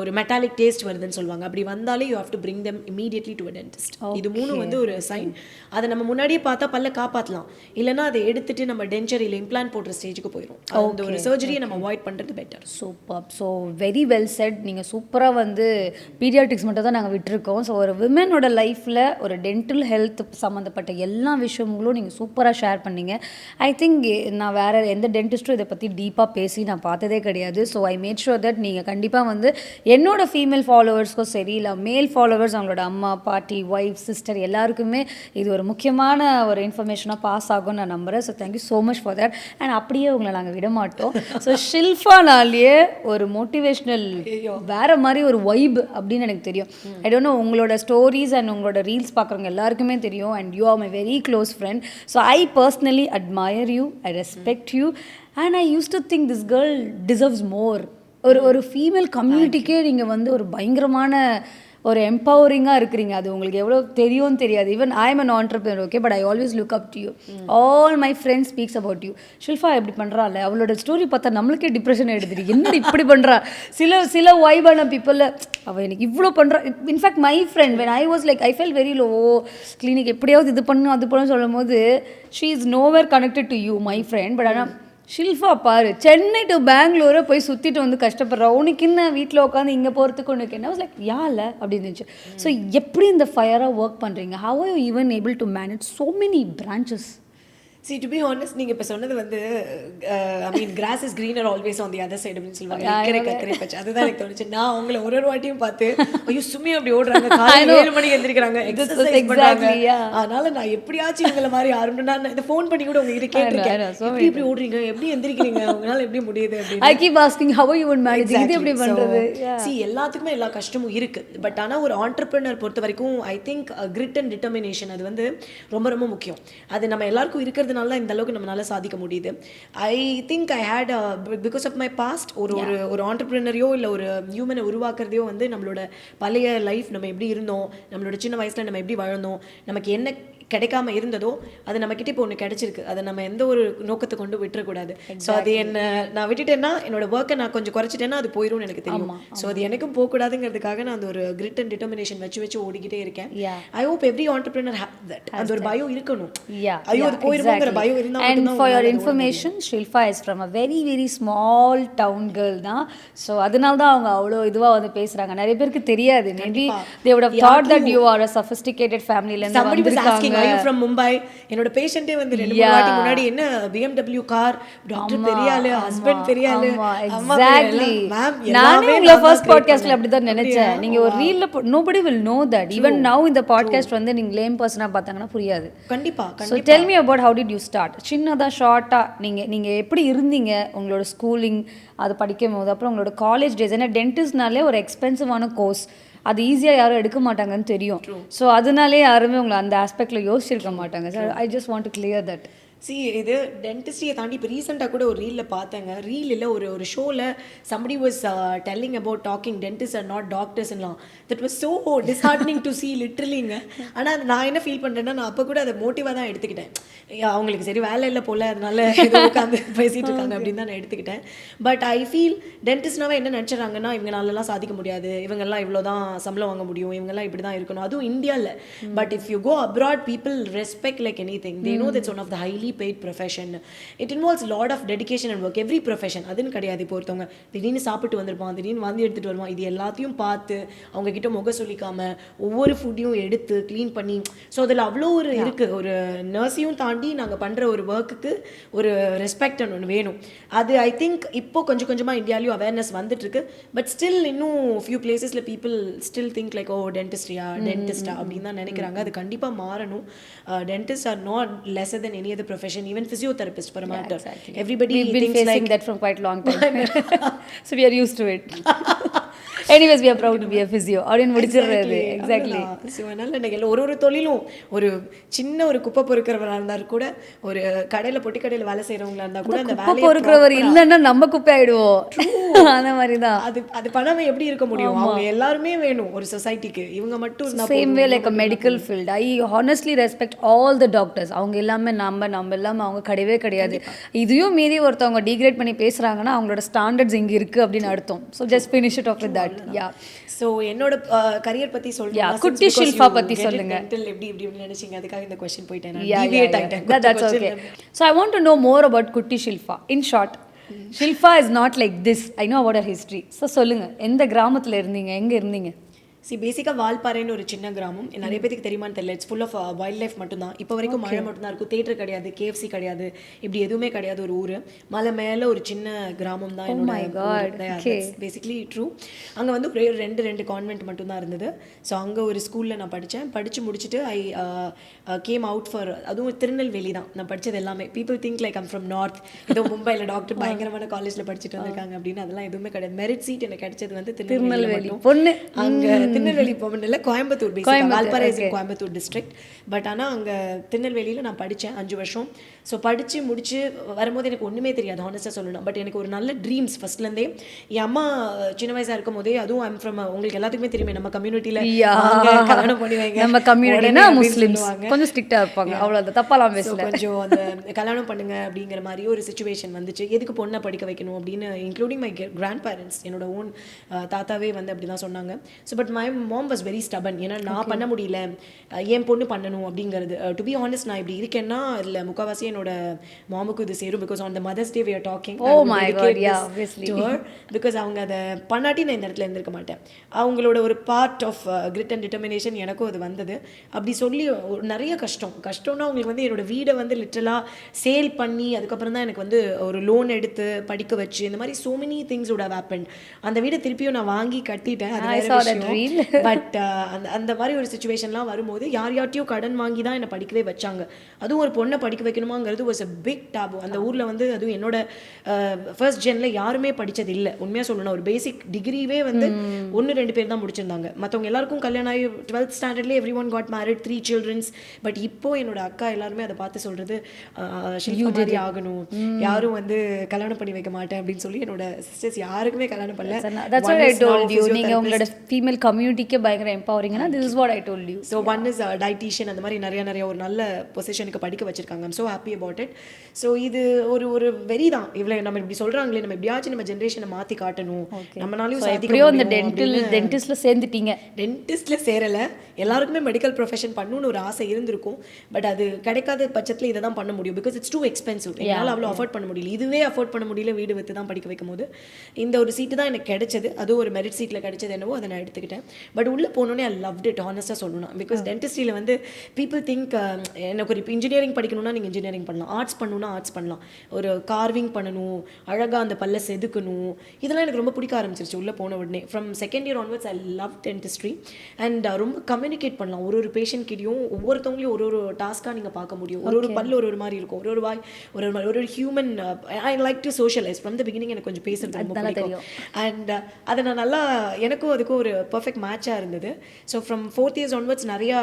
ஒரு மெட்டாலிக் டேஸ்ட் வருதுன்னு சொல்லுவாங்க. அப்படி வந்தாலே you have to bring them immediately to a dentist. இது மூணு வந்து ஒரு சைன். அதை நம்ம முன்னாடியே பார்த்தா பல்ல காப்பாற்றலாம். இல்லைனா அதை எடுத்துட்டு நம்ம டென்ச்சர் இல்லை இம்ப்ளான்ட் போடுற ஸ்டேஜுக்கு போயிடும். அந்த ஒரு சர்ஜரியை நம்ம அவாய்ட் பண்ணுறது better. Super. So very well set. நீங்கள் சூப்பராக வந்து பீடியாட்ரிக்ஸ் மட்டும் தான் நாங்கள் விட்டுருக்கோம். ஸோ ஒரு விமனோட லைஃப்பில் ஒரு டென்டல் ஹெல்த் சம்மந்தப்பட்ட எல்லா விஷயங்களும் நீங்கள் சூப்பராக ஷேர் பண்ணீங்க. ஐ திங்க் நான் வேறு எந்த டென்டிஸ்ட்டும் இதை பற்றி டீப்பாக பேசி நான் பார்த்ததே கிடையாது. So I made sure that நீங்கள் கண்டிப்பாக வந்து என்னோட ஃபீமேல் ஃபாலோவர்ஸ்க்கும் சரி இல்லை மேல் ஃபாலோவர்ஸ் அவங்களோட அம்மா பாட்டி ஒய்ஃப் சிஸ்டர் எல்லாருக்குமே இது ஒரு முக்கியமான ஒரு இன்ஃபர்மேஷனாக பாஸ் ஆகும்னு நான் நம்புகிறேன். So thank you so much for that. And அப்படியே உங்களை நாங்கள் விட மாட்டோம். ஸோ ஷில்ஃபானாலேயே ஒரு மோட்டிவேஷ்னல் வேறு மாதிரி ஒரு வைப் அப்படின்னு எனக்கு தெரியும். ஐ டோன்ட் நோ, உங்களோட ஸ்டோரிஸ் அண்ட் உங்களோட ரீல்ஸ் பார்க்குறவங்க எல்லாருக்குமே தெரியும். And you are my very close friend. So I personally admire you, I respect you, and I use to think this girl deserves more. ஒரு female கம்யூனிட்டிக்கே நீங்கள் வந்து ஒரு பயங்கரமான ஒரு எம்பவரிங்காக இருக்கிறீங்க. அது உங்களுக்கு எவ்வளோ தெரியும்னு தெரியாது. Even I am an entrepreneur, okay, but I always look up to you. All my friends speaks about you. Shilfa எப்படி பண்ணுறாள், அவளோட ஸ்டோரி பார்த்தா நம்மளுக்கே டிப்ரெஷன் எடுத்துரு, என்ன இப்படி பண்ணுறா. சில வைபான பீப்புளில் அவள் எனக்கு இவ்வளோ பண்ணுறா. In fact my friend when I was like I fell very low, clinic எப்படியாவது இது பண்ணணும் அது பண்ணணும் சொல்லும் போது she is nowhere connected to you my friend. But ஆனால் ஷில்ஃபா பாரு, சென்னை டு பெங்களூரை போய் சுற்றிட்டு வந்து கஷ்டப்படுறா, உனக்கு என்ன வீட்டில் உட்காந்து இங்கே போகிறதுக்கு உனக்கு என்ன லைக் யால அப்படின்னு இருந்துச்சு. ஸோ எப்படி இந்த ஃபயராக ஒர்க் பண்ணுறீங்க? How are you even able to manage so many branches? See, to be honest, நீங்கள் இப்போ சொன்னது வந்து I mean grass is greener always on the other side அப்படின்னு சொல்லுவாங்க. கரை பச்சை, அதுதான் எனக்கு தோணுச்சு. நான் அவங்கள ஒரு வாட்டியும் பார்த்து ஐயோ சும்மியா அப்படி ஓடுறாங்க, காலையில் 7 மணிக்கு எந்திரிக்கிறாங்க, எக்ஸசைஸ் பண்ணுறாங்க. அதனால நான் எப்படியாச்சும் இவங்களை மாதிரி ஆரம்பினா இதை ஃபோன் பண்ணி கூட உங்ககிட்ட கேட்டிருக்கேன், எப்படி ஓடுறீங்க, எப்படி எந்திரிக்கிறீங்க, உங்களால் எப்படி முடியுது அப்படின்னு. I keep asking how you would manage இது எப்படி பண்ணுறது. See, எல்லாத்துக்குமே எல்லா கஷ்டமும் இருக்குது. பட் ஆனால் ஒரு ஆண்டர்பிரினர் பொறுத்த வரைக்கும் I think grid and determination அது வந்து ரொம்ப ரொம்ப முக்கியம். அது நம்ம எல்லாருக்கும் இருக்கிறது இந்த அளவுக்கு நம்மளால சாதிக்க முடியுது. I think I hate because of my past ஒரு ஆண்டர்பிரினரையோ இல்லை ஒரு ஹியூமனை உருவாக்குறதையோ வந்து நம்மளோட பழைய லைஃப், நம்ம எப்படி இருந்தோம், நம்மளோட சின்ன வயசுல நம்ம எப்படி வாழ்ந்தோம், நமக்கு என்ன கிடைக்காம இருந்ததோ அது நம்மக்கிட்ட இப்போ ஒன்று கிடைச்சிருக்கு. அதை நம்ம எந்த ஒரு நோக்கத்தை கொண்டு விட்டுறக்கூடாது. ஸோ அது என்ன நான் விட்டுட்டேன்னா, என்னோட ஒர்க்கை நான் கொஞ்சம் குறைச்சிட்டேன்னா அது போயிடும்னு எனக்கு தெரியும். ஸோ அது எனக்கும் போகக்கூடாதுங்கிறதுக்காக நான் அந்த ஒரு கிரிட் அண்ட் டிட்டர்மினேஷன் வச்சு ஓடிக்கிட்டே இருக்கேன். I hope every entrepreneur have that. அந்த ஒரு பயம் இருக்கணும். ஐயோ அது போயிடுவோங்கிற பயம் இருந்தால். And for your information, Shilfa is from a very very small town girl தான். ஸோ அதனால தான் அவங்க அவ்வளோ இதுவாக வந்து பேசுகிறாங்க. நிறைய பேருக்கு தெரியாது. Maybe they would have thought that you are a sophisticated ஃபேமிலிலேருந்து வந்திருக்காங்க. from Mumbai. என்னோட பேஷண்டே வந்து 2 வாட்டி முன்னாடி என்ன BMW கார், டாக்டர் பெரிய ஆளு, ஹஸ்பண்ட் பெரிய ஆளு. எக்ஸாக்ட்லி. நானே உங்க ஃபர்ஸ்ட் பாட்காஸ்ட்ல அப்படி தான் நினைச்சேன். நீங்க ஒரு ரீல்ல nobody will know that. Even now இந்த பாட்காஸ்ட் வந்து நீங்க லேம் பர்சனா பார்த்தாங்கன்னா புரியாது. கண்டிப்பா. So tell me about how did you start? சின்னதா ஷார்ட்டா நீங்க எப்படி இருந்தீங்க உங்களோட ஸ்கூலிங் அது படிக்கும் போது, அப்புறம் உங்களோட காலேஜ் டேஸ். ஏன்னா டென்டிஸ்ட்னாலே ஒரு எக்ஸ்பென்சிவான கோர்ஸ், அது ஈஸியாக யாரும் எடுக்க மாட்டாங்கன்னு தெரியும். ஸோ அதனாலே யாருமே உங்களை அந்த ஆஸ்பெக்டில் யோசிச்சிருக்க மாட்டாங்க. Sir I just want to clear that. இது டென்டிஸ்ட்ரியை தாண்டி இப்போ ரீசெண்டாக கூட ஒரு ரீலில் பார்த்தேங்க. ரீல் இல்லை, ஒரு ஷோவில் somebody was telling about talking dentists are not doctors எல்லாம். that was so disheartening to see literallyங்க. ஆனால் நான் என்ன ஃபீல் பண்ணுறேன்னா, நான் அப்போ கூட அதை மோட்டிவாக தான் எடுத்துக்கிட்டேன். அவங்களுக்கு சரி வேலை இல்லை போல், அதனால ஏதோ உட்காந்து பேசிகிட்டு இருக்காங்க அப்படின்னு தான் நான் எடுத்துக்கிட்டேன். பட் ஐ ஃபீல் டென்டிஸ்ட்னாவே என்ன நினச்சிடறாங்கன்னா, இவங்களாலலாம் சாதிக்க முடியாது, இவங்கெல்லாம் இவ்வளோ தான் சம்பளம் வாங்க முடியும், இவங்கெல்லாம் இப்படி தான் இருக்கணும், அதுவும் இந்தியாவில். But if you go abroad, people respect like anything. They know that's one of the highly paid profession. It involves lot of dedication and work. Every profession அதுன்னு கிடையாது. இப்போ ஒருத்தவங்க திடீர்னு சாப்பிட்டு வந்திருப்பான், திடீர்னு வாந்தி எடுத்துட்டு வருவான், இது எல்லாத்தையும் பார்த்து அவங்க கிட்ட முக சொல்லிக்காம ஒவ்வொரு ஃபுட்டையும் எடுத்து க்ளீன் பண்ணி, ஸோ அதில் அவ்வளோ ஒரு இருக்குது. ஒரு நர்ஸையும் தாண்டி நாங்கள் பண்ணுற ஒரு ஒர்க்குக்கு ஒரு ரெஸ்பெக்ட் ஒன்று வேணும். அது ஐ திங்க் இப்போ கொஞ்சம் கொஞ்சமாக இந்தியாலையும் அவேர்னஸ் வந்துட்டுருக்கு. பட் ஸ்டில் இன்னும் ஃபியூ பிளேசஸில் பீப்புள் ஸ்டில் திங்க் லைக் டென்டிஸ்ட்ரியா டென்டிஸ்டா அப்படின்னு தான் நினைக்கிறாங்க. அது கண்டிப்பாக மாறணும். Dentists are not lesser than any other profession, even physiotherapist for a matter. Exactly. Everybody we've been thinks facing like that from quite long time. So we are used to it. Anyways, we are proud to be a physio. அப்படின்னு முடிச்சிடுறது. Exactly. So அதனால் நீங்கள் ஒரு தொழிலும், ஒரு சின்ன ஒரு குப்பை பொறுக்கிறவராக இருந்தால் கூட, ஒரு கடையில் பொட்டி கடையில் வேலை செய்கிறவங்களா இருந்தால் கூட, அந்த குப்பை பொறுக்கிறவர் இல்லைன்னா நம்ம குப்பை ஆகிடுவோம். அந்த மாதிரி தான். அது பண்ணாமல் எப்படி இருக்க முடியும்? அவங்க எல்லாருமே வேணும் ஒரு சொசைட்டிக்கு. இவங்க மட்டும் same way like a medical field. I honestly respect all the doctors. அவங்க எல்லாமே நம்ம இல்லாமல் அவங்க கிடையவே கிடையாது. இதையும் மீறி ஒருத்தவங்க டிகிரேட் பண்ணி பேசுகிறாங்கன்னா அவங்களோட ஸ்டாண்டர்ட்ஸ் இங்கே இருக்குது அப்படின்னு அர்த்தம். So just finish it off with that. Yeah. So என்னோட கரியர் பற்றி சொல்லுங்க. குட்டி ஷில்ஃபா பற்றி சொல்லுங்க. எப்படி நினைச்சீங்க? அதுக்காக இந்த क्वेश्चन போயிட்டேன். That's okay. So I want to know more about குட்டி Shilpa. In short, Shilfa is not like this. I know about her history. So சொல்லுங்க, எந்த கிராமத்தில் இருந்தீங்க, எங்கே இருந்தீங்க? பேசிக்காக வால்பாறைன்னு ஒரு சின்ன கிராமம், நிறைய பேருக்கு தெரியுமான்னு தெரியல. It's full of wildlife மட்டும்தான். இப்போ வரைக்கும் மழை மட்டும்தான் இருக்கும். தேட்டர் கிடையாது, KFC கிடையாது, இப்படி எதுவுமே கிடையாது. ஒரு ஊர் மலை மேலே ஒரு சின்ன கிராமம் தான் என்னோட. Basically true. அங்கே வந்து ஒரே ரெண்டு கான்வென்ட் மட்டும்தான் இருந்தது. ஸோ அங்கே ஒரு ஸ்கூலில் நான் படித்து முடிச்சுட்டு ஐ கேம் அவுட் ஃபார், அதுவும் திருநெல்வேலி தான் நான் படித்தது எல்லாமே. People think like I'm from north, ஏதோ மும்பையில் டாக்டர் பயங்கரமான காலேஜில் படிச்சுட்டு வந்திருக்காங்க அப்படின்னு. அதெல்லாம் எதுவுமே கிடையாது. மெரிட் சீட் எனக்கு கிடைச்சது வந்து திருநெல்வேலி பொண்ணு. அங்கே திருநெல்வேலி போகல, கோயம்புத்தூர், வால்பாறை கோயம்புத்தூர் டிஸ்ட்ரிக்ட். பட் ஆனால் அங்கே திருநெல்வேலியில் நான் படித்தேன் 5 வருஷம். ஸோ படித்து முடிச்சு வரும்போது எனக்கு ஒன்றுமே தெரியாது, ஹானஸ்ட்டாக சொல்லணும். பட் எனக்கு ஒரு நல்ல ட்ரீம்ஸ் ஃபர்ஸ்ட்லேருந்தே. என் அம்மா சின்ன வயசாக இருக்கும் போதே, அதுவும் ஐம் ஃப்ரம், உங்களுக்கு எல்லாத்துக்குமே தெரியுமே நம்ம கம்யூனிட்டியில் கல்யாணம் பண்ணி வைங்க, நம்ம கம்யூனிட்டினா முஸ்லிம்ஸ் கொஞ்சம் ஸ்ட்ரிக்டாக இருப்பாங்க, அவ்வளோ தப்பாலாம் பேசல. கொஞ்சம் அந்த கல்யாணம் பண்ணுங்க அப்படிங்கிற மாதிரி ஒரு சுச்சுவேஷன் வந்துச்சு. எதுக்கு பொண்ணை படிக்க வைக்கணும் அப்படின்னு, இன்க்ளூடிங் மை கிராண்ட் பேரண்ட்ஸ், என்னோட ஓன் தாத்தாவே வந்து அப்படி தான் சொன்னாங்க. So but my mom was very stubborn. ஏன்னா நான் பண்ண முடியல, என் பொண்ணு பண்ணணும் அப்படிங்கிறது. டு பி ஆனஸ்ட், நான் இப்படி இருக்கேன்னா இல்லை முக்கால்வாசி என்னோட மாமுக்கு இது சேரும். Because on the mother's day we are talking. Oh my God, yeah, obviously. Because அவங்க அதை பண்ணாட்டி நான் இந்த இடத்துல இருந்திருக்க மாட்டேன். அவங்களோட ஒரு part of grid and determination எனக்கும் அது வந்தது. அப்படி சொல்லி நிறைய கஷ்டம்னா அவங்களுக்கு வந்து என்னோட வீடை வந்து லிட்டரலாக சேல் பண்ணி அதுக்கப்புறம் தான் எனக்கு வந்து ஒரு லோன் எடுத்து படிக்க வச்சு, இந்த மாதிரி so many things would have happened. அந்த வீடை திருப்பியும் நான் வாங்கி கட்டிட்டேன். பட் அந்த மாதிரி ஒரு சுச்சுவேஷன்லாம் வரும்போது யார்கிட்டயும் கடன் வாங்கி தான் என்னை படிக்கவே வச்சாங்க. அதுவும் ஒரு பொண்ணை படிக்க வைக்கணுமாங்கிறது வாஸ் a big taboo. அந்த ஊரில் வந்து அதுவும் என்னோட ஃபர்ஸ்ட் ஜென்ல யாருமே படித்தது இல்லை. உண்மையாக சொல்லணும், ஒரு பேசிக் டிகிரிவே வந்து 1-2 பேர் தான் முடிச்சிருந்தாங்க. மற்றவங்க எல்லாருக்கும் கல்யாணம் ஆகி 12th ஸ்டாண்டர்ட்லேயே everyone got married, 3 children. பட் இப்போ என்னோட அக்கா எல்லாருமே அதை பார்த்து சொல்கிறது, ஷில்ஃபா மாதிரி ஆகணும், யாரும் வந்து கல்யாணம் பண்ணி வைக்க மாட்டேன் அப்படின்னு சொல்லி என்னோட சிஸ்டர்ஸ் யாருக்குமே கல்யாணம் பண்ணல. That's what I told you. நீங்கள் உங்களோட ஃபீமேல் கம்யூனிட்டிக்கே பயங்கர எம்பவரிங்னா this is what I told you. So one is a dietitian, அந்த மாதிரி நிறைய ஒரு நல்ல பொசிஷனுக்கு படிக்க வச்சிருக்காங்க. I'm so happy about it. So இது ஒரு வெரி தான். இவ்வளோ நம்ம இப்படி சொல்கிறாங்களே, நம்ம எப்படியாச்சும் நம்ம ஜென்ரேஷனை மாற்றி காட்டணும், நம்மளாலையும் சாதிக்க முடியும். டென்டிஸ்டில் சேர்ந்துட்டீங்க. டென்டிஸ்டில் சேரலை, எல்லாருக்குமே மெடிக்கல் ப்ரொஃபஷன் பண்ணணும்னு ஒரு ஆசை இருந்திருக்கும். பட் அது கிடைக்காத பட்சத்தில் இதை தான் பண்ண முடியும். Because it's two expensive. என்னால் அவ்வளோ அஃபோர்ட் பண்ண முடியல. இதுவே அஃபோர்ட் பண்ண முடியல, வீடு விற்று தான் படிக்க வைக்கும் போது இந்த ஒரு சீட்டு தான் எனக்கு கிடைச்சது. அதுவும் ஒரு மெரிட் சீட்டில் கிடைச்சது என்னவோ அதை நான் எடுத்துக்கிட்டேன். பட் உள்ளே போனோன்னே ஐ லவ்ட் இட், ஹானஸ்ட்டாக சொல்லணும். பிகாஸ் டென்டிஸ்ட்ரியில் வந்து பீப்புள் திங்க் எனக்கு ஒரு இன்ஜினியரிங் படிக்கணும்னா நீங்கள் இன்ஜினியரிங் பண்ணலாம், ஆர்ட்ஸ் பண்ணணும்னா ஆர்ட்ஸ் பண்ணலாம், ஒரு கார்விங் பண்ணணும், அழகாக அந்த பல்ல செதுக்கணும், இதெல்லாம் எனக்கு ரொம்ப பிடிக்க ஆரம்பிச்சிருச்சு உள்ளே போன உடனே. From second year onwards I love dentistry. And ரொம்ப கம்யூனிகேட் பண்ணலாம் ஒரு பேஷண்ட் கிட்டையும். ஒவ்வொருத்தவங்களையும் ஒரு டாஸ்க்காக நீங்கள் பார்க்க முடியும். ஒரு பல்லு ஒரு மாதிரி இருக்கும், ஒரு வாய் ஒரு human. I like to socialise from the beginning. எனக்கு கொஞ்சம் பேசுறது ரொம்ப பிடிக்கும். அண்ட் அதை நான் நல்லா, எனக்கும் அதுக்கும் ஒரு பர்ஃபெக்ட் மேட்சாக இருந்தது. So from 4th years onwards நிறையா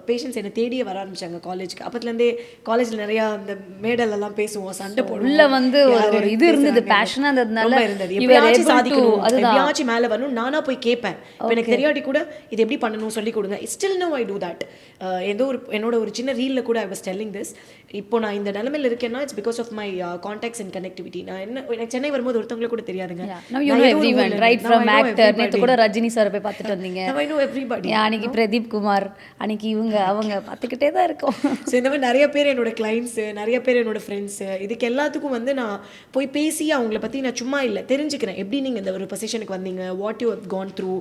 பேஷண்ட்ஸ் என்னை தேடியே வர ஆரம்பிச்சாங்க காலேஜுக்கு. அப்பத்துலேருந்தே காலேஜில் நிறையா அந்த மேடலெல்லாம் பேசுவோம், சண்டை போடுவோம். உள்ள வந்து ஒரு இது இருந்தது, பேஷனாக இருந்ததுனால இருந்தது. எப்படியாச்சும் சாதிக்கணும், எப்படியாச்சும் மேலே வரணும், நானாக போய் கேட்பேன். இப்போ எனக்கு தெரியாட்டி கூட இது எப்படி பண்ணணும் சொல்லி கொடுங்க. Still no I do that. என்னோட ஒரு சின்ன ரீலில் கூட ஐ வாஸ் டெல்லிங் திஸ். இப்போ நான் இந்த நிலைமையில் இருக்கேன்னா it's because of my contacts and connectivity. நான் எனக்கு சென்னை வரும்போது ஒருத்தவங்களுக்கு கூட தெரியாதுங்க. நேற்று கூட ரஜினி சார் போய் பார்த்துட்டு வந்தீங்க. அன்னைக்கு பிரதீப் குமார், அன்னைக்கு அவங்க பார்த்துக்கிட்டே தான் இருக்கும். ஸோ இந்த மாதிரி நிறைய பேர் என்னோட கிளைண்ட்ஸு, நிறைய பேர் என்னோட ஃப்ரெண்ட்ஸு, இதுக்கு எல்லாத்துக்கும் வந்து நான் போய் பேசி அவங்கள பற்றி நான் சும்மா இல்லை தெரிஞ்சுக்கிறேன். எப்படி நீங்கள் இந்த ஒரு பொசிஷனுக்கு வந்தீங்க, what you have gone through.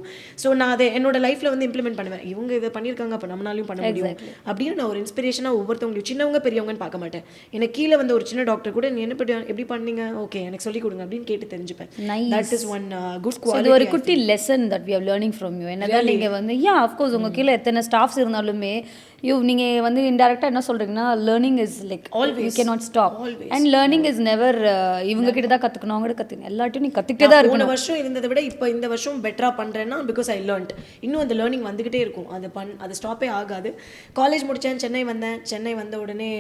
So நான் அதை என்னோட லைஃப்பில் வந்து இம்ப்ளிமெண்ட் பண்ணுவேன். இவங்க இதை பண்ணியிருக்காங்க, அப்போ நம்மளாலையும் பண்ண முடியும் அப்படின்னு நான் ஒரு இன்ஸ்பிரேஷனாக ஒவ்வொருத்தவங்களும் சின்னவங்க பெரியவங்கன்னு பார்க்க மாட்டேன். எனக்கு கீழே வந்து ஒரு சின்ன டாக்டர் கூட நீ என்ன எப்படி பண்ணீங்க, ஓகே எனக்கு சொல்லிக் கொடுங்க அப்படின்னு கேட்டு தெரிஞ்சுப்பேன். That is one good quality. ஒரு குட்டி lesson that we are learning from you. என்னதான் நீங்கள் வந்து ஆஃப்கோர்ஸ் உங்கள் கீழே எத்தனை ஸ்டாஃப்ஸ் இருந்தாலுமே நீங்கள் வந்து இன்டெரக்டாக என்ன சொல்கிறீங்கன்னா, learning is like you can not stop. And learning is never இவங்க கிட்ட தான் கற்றுக்கணும், அவங்க கிட்ட கற்றுக்கணும், எல்லாத்தையும் நீ கற்றுக்கிட்டே தான் இருக்கணும். வருஷம் இருந்ததை விட இப்போ இந்த வருஷம் பெட்டராக பண்ணுறேன்னா பிகாஸ் ஐ லேர்ன்ட். இன்னும் அந்த லேர்னிங் வந்துக்கிட்டே இருக்கும், அது ஸ்டாப்பே ஆகாது. காலேஜ் முடித்தேன், சென்னை வந்த உடனே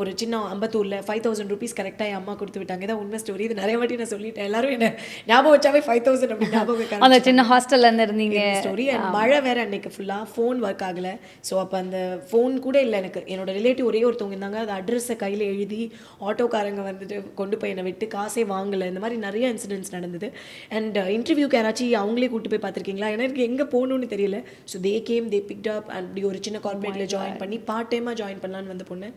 ஒரு சின்ன அம்பத்தூரில் 5,000 rupees கரெக்டாக என் அம்மா கொடுத்து விட்டாங்க. இதான் உண்மை ஸ்டோரி. இது நிறைய வாட்டி நான் சொல்லிட்டேன். எல்லாரும் என்ன ஞாபகம் வச்சாவே 5,000 அப்படி ஞாபகம். அந்த சின்ன ஹாஸ்டல்ல இருந்து இருந்தீங்க ஸ்டோரி. அண்ட் மழை வேற அன்னைக்கு ஃபுல்லாக ஃபோன் ஒர்க் ஆகலை. ஸோ அப்போ அந்த ஃபோன் கூட இல்லை எனக்கு. என்னோட ரிலேட்டிவ் ஒரே ஒருத்தவங்க இருந்தாங்க, அது அட்ரஸை கையில் எழுதி ஆட்டோக்காரங்க வந்துட்டு கொண்டு போய் என்னை விட்டு காசே வாங்கலை. இந்த மாதிரி நிறைய இன்சிடென்ட்ஸ் நடந்தது. அண்ட் இன்டர்வியூக்கு யாராச்சும் அவங்களே கூப்பிட்டு போய் பார்த்துருக்கீங்களா, ஏன்னா எனக்கு எங்கே போகணுன்னு தெரியல. So they picked up and இப்படி ஒரு சின்ன கார்பரேட்டில் ஜாயின் பண்ணி பார்ட் டைமாக ஜாயின் பண்ணலான்னு வந்து பொண்ணு.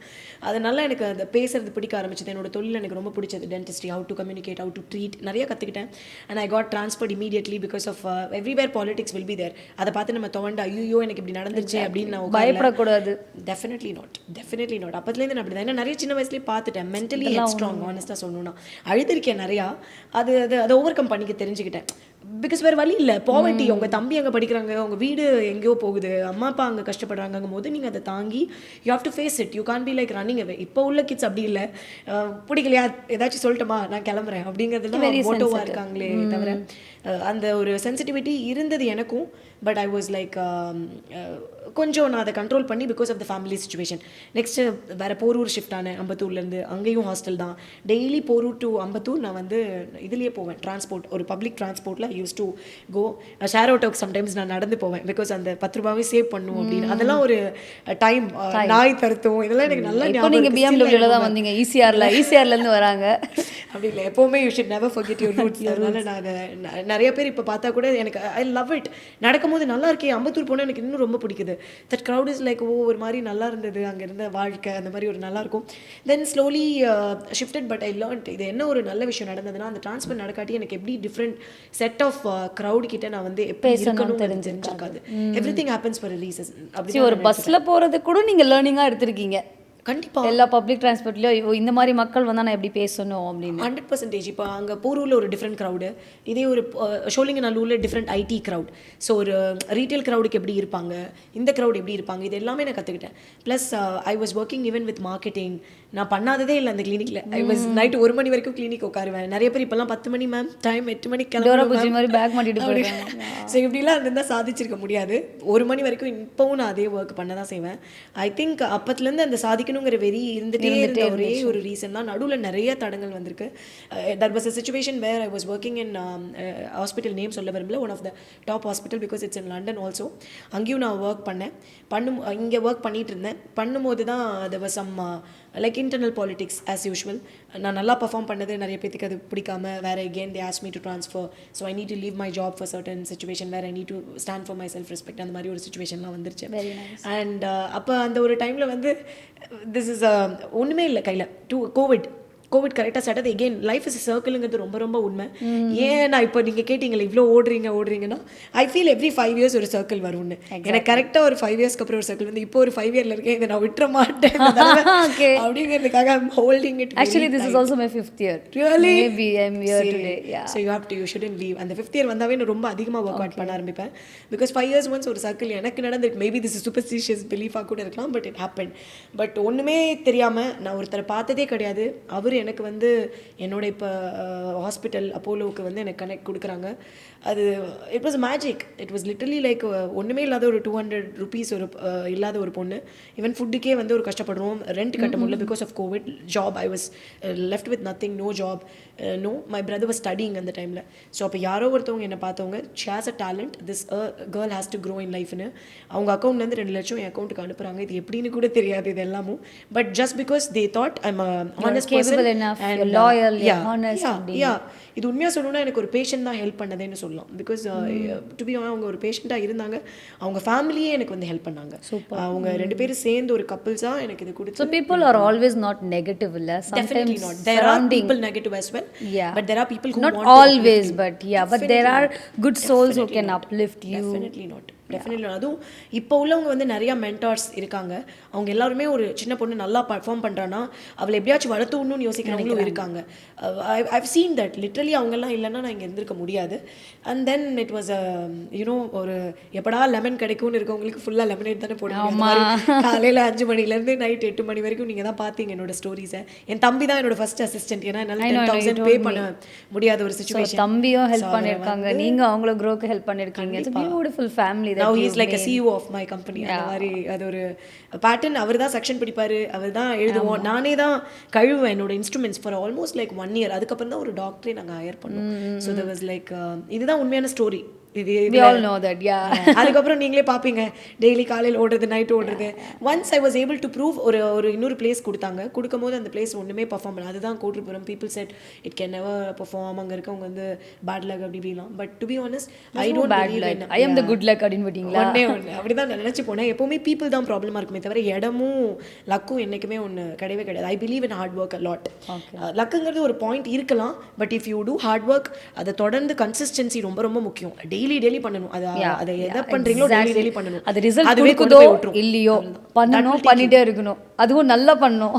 அதனால எனக்கு அந்த பேசுறது பிடிக்க ஆரம்பிச்சது. என்னோட தொழில் எனக்கு ரொம்ப பிடிச்சது dentistry. How to communicate, how to treat நிறைய கற்றுக்கிட்டேன். And I got transferred immediately because of everywhere politics will be there. அதை பார்த்து நம்ம தோண்ட ஐயோ எனக்கு இப்படி நடந்துச்சு அப்படின்னு நான் பயப்படக்கூடாது. Definitely not. அப்பத்துலேருந்து நான் அப்படி தான். ஏன்னா நிறைய சின்ன வயசுலேயே பார்த்துட்டேன். மென்டலி ஸ்ட்ராங், ஆனஸ்ட்டாக சொல்லணும்னா அழுதுருக்கேன் நிறையா. அதை ஓவர் கம் பண்ணிக்க தெரிஞ்சுக்கிட்டேன். பிகாஸ் வேறு வழி இல்லை. பாவர்ட்டி, உங்கள் தம்பி அங்கே படிக்கிறாங்க, உங்கள் வீடு எங்கேயோ போகுது, அம்மா அப்பா அங்கே கஷ்டப்படுறாங்கும் போது நீங்கள் அதை தாங்கி you have to face it. You can be like running away. இப்போ உள்ள கிட்ஸ் அப்படி இல்லை. பிடிக்கலையா ஏதாச்சும் சொல்லட்டுமா நான் கிளம்புறேன் அப்படிங்கிறதுலாம் மோட்டோவாக இருக்காங்களே தவிர அந்த ஒரு சென்சிட்டிவிட்டி இருந்தது எனக்கும். பட் ஐ வாஸ் லைக் கொஞ்சம் நான் அதை கண்ட்ரோல் பண்ணி because of the family situation. Next வேறு போரூர் ஷிஃப்ட் ஆனேன். அம்பத்தூர்லேருந்து அங்கேயும் ஹாஸ்டல் தான். டெய்லி போரூர் டு அம்பத்தூர் நான் வந்து இதுலேயே போவேன், டிரான்ஸ்போர்ட், ஒரு பப்ளிக் டிரான்ஸ்போர்ட்டில் யூஸ் டு கோ. ஷேர் ஆட்டோக்கு சம்டைம்ஸ் நான் நடந்து போவேன் பிகாஸ் அந்த 10 ரூபாவே சேவ் பண்ணும் அப்படின்னு. அதெல்லாம் ஒரு டைம். நாய் தருத்தும் இதெல்லாம் எனக்கு நல்லா ஞாபகம். நீங்கள் பிஎம்டபிள்யூவில் தான் வந்தீங்க, ஈசிஆர்லேருந்து வராங்க. அப்படி இல்லை, எப்போவுமே you should never forget your roots. அதனால நான் நிறைய பேர் இப்போ பார்த்தா கூட எனக்கு ஐ லவ் இட். நடக்கும்போது நல்லா இருக்கே, அம்பத்தூர் போனால் எனக்கு இன்னும் ரொம்ப பிடிக்குது. தட் க்ரௌட் இஸ் லைக் ஒரு மாதிரி நல்லா இருந்தது, அங்கே இருந்த வாழ்க்கை அந்த மாதிரி ஒரு நல்லாயிருக்கும். Then slowly shifted. But I learned இது என்ன ஒரு நல்ல விஷயம் நடந்ததுன்னா, அந்த ட்ரான்ஸ்ஃபர் நடக்காட்டி எனக்கு எப்படி டிஃப்ரெண்ட் செட் ஆஃப் க்ரௌட் கிட்ட நான் வந்து எப்படி இருக்கணும் தெரிஞ்சிருக்காது. Every thing happens for a reason. அப்படி ஒரு பஸ்ஸில் போகிறது கூட நீங்கள் லேர்னிங்காக எடுத்திருக்கீங்க. கண்டிப்பாக எல்லா பப்ளிக் டிரான்ஸ்போர்ட்லேயும் இந்த மாதிரி மக்கள் வந்தால் நான் எப்படி பேசணும் அப்படின்னு 100%. இப்போ அங்கே போரூரில் ஒரு டிஃப்ரெண்ட் க்ரௌடு, இதே ஒரு ஷோலிங்கநல்லூரில் டிஃப்ரெண்ட் ஐடி க்ரௌட். ஸோ ஒரு ரீட்டைல் க்ரௌடுக்கு எப்படி இருப்பாங்க, இந்த க்ரௌட் எப்படி இருப்பாங்க, இது எல்லாமே நான் கற்றுக்கிட்டேன். Plus I was working even with marketing. நான் பண்ணாததே இல்லை அந்த கிளினிக்கில். ஐ வாஸ் நைட் 1 மணி வரைக்கும் கிளினிக் உட்காருவேன். நிறைய பேர் இப்போல்லாம் 10 மணி மேம் டைம், 8 மணிக்கு பேக் மாட்டிட்டு போயிடுவேன். ஸோ இப்படிலாம் இருந்தால் சாதிச்சிருக்க முடியாது. 1 மணி வரைக்கும் இப்போவும் நான் அதே ஒர்க் பண்ண தான் செய்வேன். ஐ திங்க் அப்பத்துலேருந்து அந்த சாதிக்கணுங்கிற வெறி இருந்துகிட்டே இருந்த ஒரே ஒரு ரீசன் தான். நடுவில் நிறைய தடங்கள் வந்திருக்கு. That was a situation where I was working in hospital, name சொல்ல விரும்பல, one of the top hospital because it's in London also. அங்கேயும் நான் ஒர்க் பண்ணேன். இங்கே ஒர்க் பண்ணிட்டு இருந்தேன். பண்ணும்போது தான் there was some like internal politics as usual. நான் நல்லா பர்ஃபார்ம் பண்ணது நிறைய பேருக்கு அது பிடிக்காம வேறு again they ask me to transfer. So I need to leave my job for certain situation where I need to stand for my self respect. அந்த மாதிரி ஒரு சுச்சுவேஷன்லாம் வந்துருச்சு. அண்ட் அப்போ அந்த ஒரு டைமில் வந்து திஸ் இஸ் ஒன்றுமே இல்லை கையில். கோவிட் கரெக்டாக ஸ்டார்ட் ஆகுது. எகெயின் லைஃப் இஸ் சர்க்கிளுங்கிறது ரொம்ப ரொம்ப உண்மை. ஏன் நான் இப்போ நீங்கள் கேட்டிங்களே இவ்வளோ ஓடுறீங்கன்னா ஐ ஃபீல் எவ்ரி 5 years ஒரு சர்க்கிள் வரும்னு. எனக்கு கரெக்டாக ஒரு 5 yearsக்கு அப்புறம் ஒரு சர்க்கிள் வந்து இப்போ ஒரு 5 yearல இருக்கேன், இதை நான் விட்டுற மாட்டேன் அப்படிங்கிறதுக்காக I'm holding it. Actually this is also my 5th year. Really? Maybe I'm here today. Yeah. So you shouldn't leave. அந்த 5th year வந்தாவே நான் ரொம்ப அதிகமாக ஒர்க் அவுட் பண்ண ஆரம்பிப்பேன். பிகாஸ் 5 years once ஒரு சர்க்கிள் எனக்கு நடந்திருக்கு. மேபி திஸ் இஸ் சூப்பர்ஸ்டிஷியஸ் பிலீஃபாக கூட இருக்கலாம், பட் இட் ஹேப்பன். பட் ஒன்றுமே தெரியாமல் நான் ஒருத்தரை பார்த்ததே கிடையாது. அவர் எனக்கு வந்து என்னோட இப்போ ஹாஸ்பிட்டல் அப்போலோவுக்கு வந்து எனக்கு கனெக்ட் கொடுக்குறாங்க. அது it was magic. It was literally like ஒன்றுமே இல்லாத ஒரு 200 rupees ஒரு இல்லாத ஒரு பொண்ணு. ஈவன் ஃபுட்டுக்கே வந்து ஒரு கஷ்டப்படுறோம், ரெண்ட் கட்ட முடியல because of COVID. Job I was left with nothing, no job, no. My brother was studying அந்த டைமில். ஸோ அப்போ யாரோ ஒருத்தவங்க என்னை பார்த்தவங்க, she has a talent, this girl has to grow in லைஃப்னு அவங்க அக்கௌண்ட்லேருந்து 2 லட்சம் என் அக்கௌண்ட்டுக்கு அனுப்புகிறாங்க. இது எப்படின்னு கூட தெரியாது இது எல்லாமும். But just because they thought I'm honest person and loyal, honest. இது உண்மையாக சொல்லணும்னா எனக்கு ஒரு பேஷண்ட் தான் ஹெல்ப் பண்ணதேன்னு சொல்லலாம். பிகாஸ் டு பி அவங்க ஒரு பேஷண்ட்டாக இருந்தாங்க, அவங்க ஃபேமிலியே எனக்கு வந்து ஹெல்ப் பண்ணாங்க. அவங்க 2 பேரும் சேர்ந்து ஒரு கப்புள்ஸாக எனக்கு இது கொடுத்து. So people are always not negative, illa definitely not. There are people negative as well, but there are people who not want always to but but there are good souls who can uplift you. Definitely not. அதுவும் இப்போ உள்ளவங்க வந்து நிறையா mentors இருக்காங்க. அவங்க எல்லாருமே ஒரு சின்ன பொண்ணு நல்லா பர்ஃபார்ம் பண்ணுறான்னா அவளை எப்படியாச்சும் வளர்த்துணும்னு யோசிக்கிறவங்களும் இருக்காங்க. I've seen that literally. அவங்கெல்லாம் இல்லைன்னா நான் இங்கே இருந்திருக்க முடியாது. And then it was you know ஒரு எப்படா லெமன் கிடைக்கும்னு இருக்கவங்களுக்கு ஃபுல்லாக லெமனேட் தானே போடுவாங்க. காலையில் 5 மணிலேருந்து நைட் 8 மணி வரைக்கும் நீங்கள் தான் பார்த்தீங்க என்னோட ஸ்டோரிஸை. என் தம்பி தான் என்னோட ஃபர்ஸ்ட் அசிஸ்டன்ட். ஏன்னா என்னால் 10,000 பே பண்ண முடியாத ஒரு சுச்சுவேஷன். தம்பியும் ஹெல்ப் பண்ணியிருக்காங்க, நீங்கள் அவங்கள க்ரோக்கு ஹெல்ப் பண்ணியிருக்கீங்க. It's beautiful family. Now he is like a CEO of my company. அந்த மாதிரி அது ஒரு பேட்டர்ன். அவர் தான் செக்ஷன் பிடிப்பாரு, அவர் தான் எழுதுவோம், நானே தான் கழுவேன் என்னோட instruments for almost like 1 year. அதுக்கப்புறம் தான் ஒரு டாக்டரே நாங்கள் ஹையர் பண்ணோம். ஸோ தட் வாஸ் லைக் இதுதான் உண்மையான story. we all know that, yeah. அதுக்கப்புறம் நீங்களே பார்ப்பீங்க டெய்லி காலையில் ஓடுறது நைட் ஓடுறது. Once I was able to prove ஒரு இன்னொரு பிளேஸ் கொடுத்தாங்க, கொடுக்கும்போது அந்த பிளேஸ் ஒன்றுமே பர்ஃபார்ம் பண்ணல. அதுதான் கோட்டுப்புறம். People said it can never perform, அங்கே இருக்கவங்க வந்து பேட் லக் அப்படி இப்படிலாம். But to be honest I don't believe in I am the good luck அப்படின்னு போட்டிங்களா? ஒன்று அப்படி தான் நான் நினச்சி போனேன். எப்போவுமே பீப்புள் தான் ப்ராப்ளமாக இருக்குமே தவிர இடமும் லக்கும் என்றைக்குமே ஒன்று கிடையவே கிடையாது. I believe in hard work a lot. லக்குங்கிறது ஒரு பாயிண்ட் இருக்கலாம், but if you do hard work, அதை தொடர்ந்து கன்சிஸ்டன்சி ரொம்ப ரொம்ப முக்கியம். டெய்லி பண்ணணும். அதை எதை பண்றீங்களோ டெய்லி பண்ணணும். அது ரிசல்ட் கொடுக்குதோ இல்லையோ பண்ணணும், பண்ணிட்டே இருக்கணும். அதுவும் நல்லா பண்ணணும்.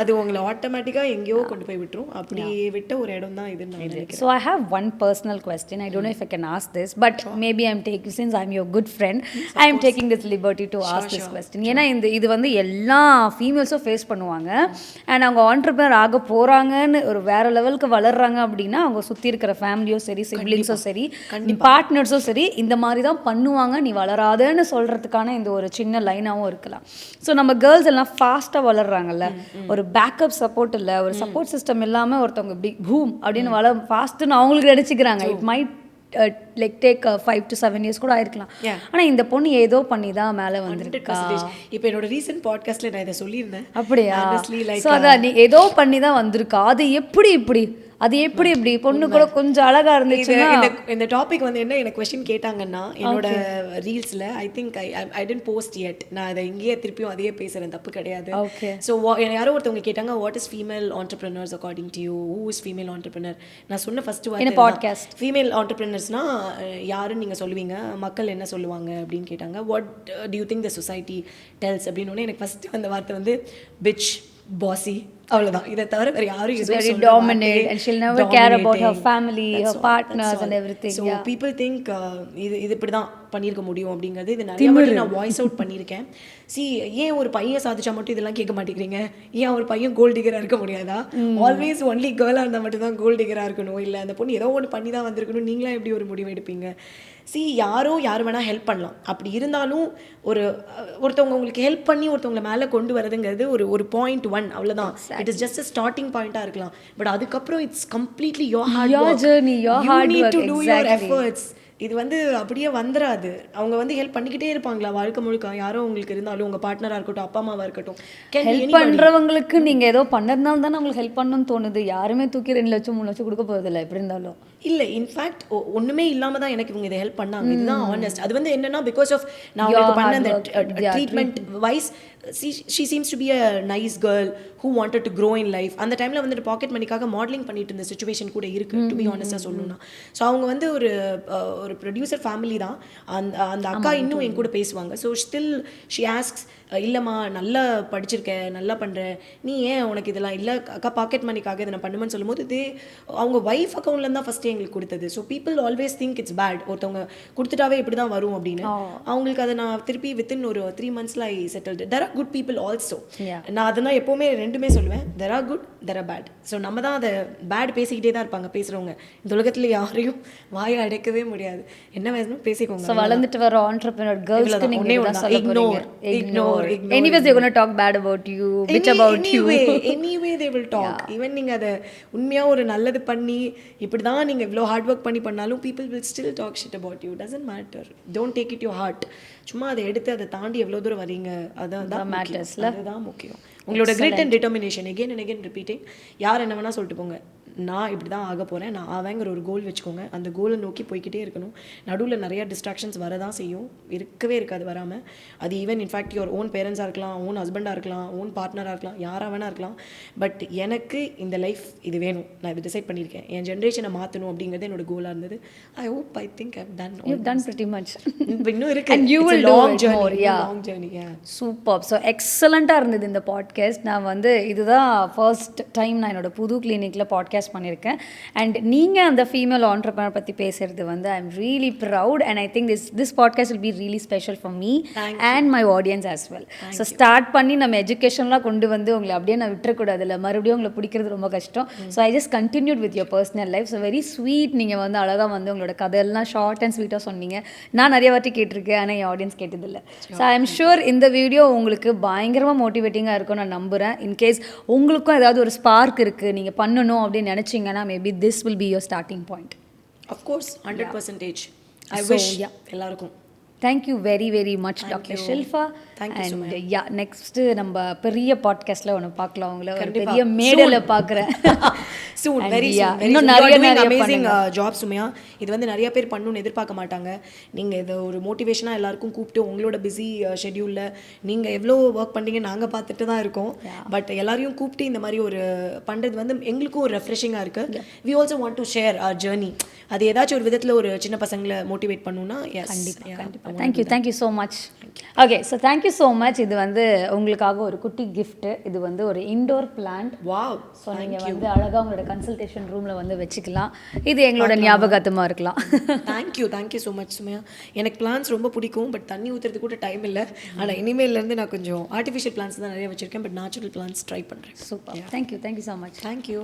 அது உங்களை ஆட்டோமேட்டிக்கா எங்கேயோ கொண்டு போய் விட்டுரும். அப்படி விட்ட ஒரு இடம் தான் இதுன்னு நான் நினைக்கிறேன். So I have one personal question. I don't know if I can ask this, but maybe I'm taking, since I'm your good friend, I am taking this liberty to ask this question. ஏன்னா இது வந்து எல்லா ஃபீமேல்ஸும் face பண்ணுவாங்க. And அவங்க entrepreneur ஆக போறாங்கன்னு ஒரு வேற லெவலுக்கு வளர்றாங்க அப்படின்னா அவங்க சுற்றி இருக்கிற ஃபேமிலியோ சரி, சிப்ளிங்ஸோ சரி, பார்ட்னர்ஸோ சரி, இந்த மாதிரி தான் பண்ணுவாங்க, நீ வளராதன்னு சொல்கிறதுக்கான இந்த ஒரு சின்ன லைனாகவும் இருக்கலாம். ஸோ நம்ம கேர்ள்ஸ் எல்லாம் ஃபாஸ்ட்டாக வளர்றாங்கல்ல, ஒரு பேக்கப் சப்போர்ட் இல்லை, ஒரு சப்போர்ட் சிஸ்டம் இல்லாமல் ஒருத்தவங்க பிக் பூம் அப்படின்னு ஃபாஸ்ட்டுன்னு அவங்களுக்கு நினச்சிக்கிறாங்க. It might like take 5 to 7 years கூட ஆயிருக்கலாம். ஆனால் இந்த பொண்ணு ஏதோ பண்ணி தான் மேலே வந்துருக்கா. இப்போ என்னோட ரீசெண்ட் பாட்காஸ்ட்டில் நான் இதை சொல்லியிருந்தேன். அப்படியா? ஸோ அதான் நீ ஏதோ பண்ணி தான் வந்திருக்கா. அது எப்படி பொண்ணு கூட கொஞ்சம் அழகா இருந்துச்சுன்னா. இந்த டாபிக் வந்து என்ன எனக்கு கொஸ்டின் கேட்டாங்கன்னா என்னோட ரீல்ஸ்ல, I think I didn't post yet. நான் அதை இங்கேயே திருப்பியும் அதையே பேசுறேன், தப்பு கிடையாது. ஸோ யாரோ ஒருத்தவங்க கேட்டாங்க, what is female entrepreneurs according to you, who is female entrepreneur? நான் சொன்ன ஃபர்ஸ்ட் பாட்காஸ்ட் ஃபீமேல் ஆண்டர்பிரினர்ஸ்னா யாருன்னு நீங்க சொல்லுவீங்க, மக்கள் என்ன சொல்லுவாங்க அப்படின்னு கேட்டாங்க. What do you think the society tells அப்படின்னு. எனக்கு ஃபர்ஸ்ட் அந்த வார்த்தை வந்து பிட்ச், பாசி, அவ்வளவுதான். இதை தவிர வேற யாரும் very dominant and she'll never care about her family, her partners and everything. So people think இது இப்படி தான் பண்ணியிருக்க முடியும் அப்படிங்கிறது. இது நிறைய வாட்டி நான் வாய்ஸ் அவுட் பண்ணியிருக்கேன். ஏன் ஒரு பையன் சாதிச்சா மட்டும் இதெல்லாம் கேட்க மாட்டேங்கிறீங்க? ஏன் ஒரு பையன் கோல்ட் டிகராக இருக்க முடியாதா? ஆல்வேஸ் ஒன்லி கேர்ளாக இருந்தால் மட்டும் தான் கோல்ட் டிகராக இருக்கணும், இல்லை அந்த பொண்ணு ஏதோ ஒன்று பண்ணி தான் வந்திருக்கணும், நீங்களாம் எப்படி ஒரு முடிவு எடுப்பீங்க? யார் வேணால் ஹெல்ப் பண்ணலாம். அப்படி இருந்தாலும் ஒருத்தவங்க உங்களுக்கு ஹெல்ப் பண்ணி ஒருத்தவங்களை மேலே கொண்டு வரதுங்கிறது ஒரு பாயிண்ட் 1, அவ்வளோதான். It is just a starting point-ஆ இருக்கலாம். பட் அதுக்கப்புறம் it's completely your hard work, your journey, your hard work. You need to do your efforts. இது வந்து அப்படியே வந்துடாது. அவங்க வந்து ஹெல்ப் பண்ணிக்கிட்டே இருப்பாங்களா வாழ்க்கை முழுக்க? யாரோ உங்களுக்கு இருந்தாலும் உங்கள் பார்ட்னராக இருக்கட்டும், அப்பா அம்மாவாக இருக்கட்டும், ஹெல்ப் பண்ணுறவங்களுக்கு நீங்கள் ஏதோ பண்ணதுனால தானே உங்களுக்கு ஹெல்ப் பண்ணணும்னு தோணுது. யாருமே தூக்கி 2 லட்சம் 3 லட்சம் கொடுக்க போகிறதில்ல எப்படி இருந்தாலும். இல்லை, இன்ஃபேக்ட் ஒன்றுமே இல்லாமல் தான் எனக்கு இவங்க இதை ஹெல்ப் பண்ணாங்க. இதுதான் ஆனஸ்ட். அது வந்து என்னன்னா பிகாஸ் ஆஃப் நான் உங்களுக்கு பண்ண அந்த treatment wise, she seems to be a nice girl who wanted to grow in life. அந்த டைமில் வந்துட்டு பாக்கெட் மணிக்காக மாடலிங் பண்ணிட்டு இருந்த சுச்சுவேஷன் கூட இருக்கு, டு பி ஆனஸ்டாக சொல்லணும்னா. ஸோ அவங்க வந்து ஒரு ப்ரொடியூசர் ஃபேமிலி தான். அந்த அக்கா இன்னும் என் கூட பேசுவாங்க. ஸோ ஸ்டில் ஷி ஆஸ்க்ஸ், இல்லைம்மா நல்லா படிச்சிருக்கேன், நல்லா பண்ணுறேன், நீ ஏன் உனக்கு இதெல்லாம் இல்லை, அக்கா பாக்கெட் மணிக்காக இதை நான் பண்ணுவேன்னு சொல்லும்போது அவங்க ஒய்ஃப் அக்கௌண்ட்லேருந்து தான் ஃபஸ்ட்டு எங்களுக்கு கொடுத்தது. So people always think it's bad, ஒருத்தவங்க கொடுத்துட்டாவே இப்படி தான் வரும் அப்படின்னு. அவங்களுக்கு அதை நான் திருப்பி வித்தின் ஒரு 3 months I settled. There are good people also. நான் அதெல்லாம் எப்போவுமே ரெண்டுமே சொல்லுவேன், there are good, there are bad. So நம்ம தான் அதை பேட் பேசிக்கிட்டே தான் இருப்பாங்க பேசுகிறவங்க. இந்த உலகத்தில் யாரையும் வாயை அடைக்கவே முடியாது, என்ன வேணும் பேசிக்கோங்க. வளர்ந்துட்டு வர ஆண்டர்பிரினர் கேர்ள்ஸ்க்கு நீங்க என்ன சொல்ல போறீங்க? Ignore. Anyways they're going to talk bad about you, bitch about you. Anyway they will talk. Even நீங்க அத உண்மையா ஒரு நல்லது பண்ணி இப்படி தான் நீங்க இவ்ளோ ஹார்ட் வர்க் பண்ணாலும் people will still talk shit about you. Doesn't matter. Don't take it to your heart. சும்மா அதை எடுத்து அதை தாண்டி எவ்வளோ தூரம் வரீங்க, அதான் மேட்டர்ஸ்ல. அதுதான் முக்கியம். உங்களோட grid and determination, again and again repeating. யார் என்ன வேணா சொல்லிட்டு போங்க, நான் இப்படி தான் ஆக போகிறேன், நான் ஆவேங்கிற ஒரு கோல் வச்சுக்கோங்க. அந்த கோலை நோக்கி போய்கிட்டே இருக்கணும். நடுவில் நிறைய டிஸ்ட்ராக்ஷன்ஸ் வரதான் செய்யும், இருக்கவே இருக்காது வராமல். அது ஈவன் இன்ஃபேக்ட் யுவர் ஓன் பேரண்ட்ஸாக இருக்கலாம், ஓன் ஹஸ்பண்டாக இருக்கலாம், ஓன் பார்ட்னராக இருக்கலாம், யாராக வேணா இருக்கலாம். பட் எனக்கு இந்த லைஃப் இது வேணும், நான் இது டிசைட் பண்ணியிருக்கேன், என் ஜென்ரேஷனை மாற்றணும் அப்படிங்கிறது என்னோட கோலாக இருந்தது. I think I've done pretty much. இன்னும் இருக்கு, and you will do it more. long journey. Superb. So எக்ஸலண்ட்டாக இருந்தது இந்த பாட்காஸ்ட். நான் வந்து இதுதான் ஃபர்ஸ்ட் டைம் நான் என்னோட புது கிளினிக்கில் பாட்காஸ்ட் பண்ணியிருக்கேன். அண்ட் நீங்கள் அந்த ஃபீமேல் ஆண்டர்பிரினர் பற்றி பேசுகிறது வந்து I am really proud. And I think this podcast will be really special for me and my audience as well. So start பண்ணி நம்ம எஜுகேஷன்லாம் கொண்டு வந்து உங்களை அப்படியே நான் விட்டுறக்கூடாது, இல்லை மறுபடியும் உங்களை பிடிக்கிறது ரொம்ப கஷ்டம். So I just continued with your personal life. So very sweet. நீங்கள் வந்து அழகாக வந்து உங்களோட கதையெல்லாம் ஷார்ட் அண்ட் ஸ்வீட்டாக சொன்னீங்க. நான் நிறைய வாட்டி கேட்டிருக்கேன், ஆனால் என் ஆடியன்ஸ் கேட்டதில்லை. ஸோ ஐ எம் ஷூர் இந்த வீடியோ உங்களுக்கு பயங்கரமாக மோட்டிவேட்டிங்காக இருக்கும் நான் நம்புகிறேன். இன்கேஸ் உங்களுக்கும் ஏதாவது ஒரு ஸ்பார்க் இருக்குது, நீங்கள் பண்ணணும் அப்படின்னு நினச்சிங்கன்னா maybe this will be your starting point. Of course, 100%. I wish எல்லாருக்கும். Thank you very very much doctor Shilpa. And yeah next நம்ம பெரிய பாட்காஸ்ட்ல ஒன்று பார்க்கலாம், உங்களை ஒரு பெரிய மேடையில் பார்க்குறேன். soon, very soon. இன்னும் நிறைய அமேசிங் ஜாப் சுமையா. இது வந்து நிறைய பேர் பண்ணணும்னு எதிர்பார்க்க மாட்டாங்க. நீங்கள் இதை ஒரு மோட்டிவேஷனாக எல்லாருக்கும் கூப்பிட்டு உங்களோட பிஸி ஷெட்யூலில் நீங்கள் எவ்வளோ ஒர்க் பண்ணீங்க நாங்கள் பார்த்துட்டு தான் இருக்கோம். பட் எல்லாரையும் கூப்பிட்டு இந்த மாதிரி ஒரு பண்ணுறது வந்து எங்களுக்கும் ஒரு ரெஃப்ரெஷிங்காக இருக்குது. We also want to share our journey. அது ஏதாச்சும் ஒரு விதத்தில் ஒரு சின்ன பசங்களை மோட்டிவேட் பண்ணணும்னா கண்டிப்பாக. Thank you so much. Okay, so thank you so much. இது வந்து உங்களுக்காக ஒரு குட்டி கிஃப்ட். இது வந்து ஒரு இன்டோர் பிளான்ட். வாவ். ஸோ நீங்கள் வந்து அழகாக உங்களோட கன்சல்டேஷன் ரூமில் வந்து வச்சுக்கலாம். இது எங்களோட ஞாபகத்தமாக இருக்கலாம். தேங்க்யூ ஸோ மச் சுமையா. எனக்கு பிளான்ஸ் ரொம்ப பிடிக்கும், பட் தண்ணி ஊற்றுறது கூட டைம் இல்லை. ஆனால் இனிமேலேருந்து நான் கொஞ்சம் ஆர்டிஃபிஷியல் பிளான்ஸ் தான் நிறைய வச்சுருக்கேன், பட் நேச்சுரல் பிளான்ஸ் ட்ரை பண்ணுறேன். Super. Thank you so much. Thank you.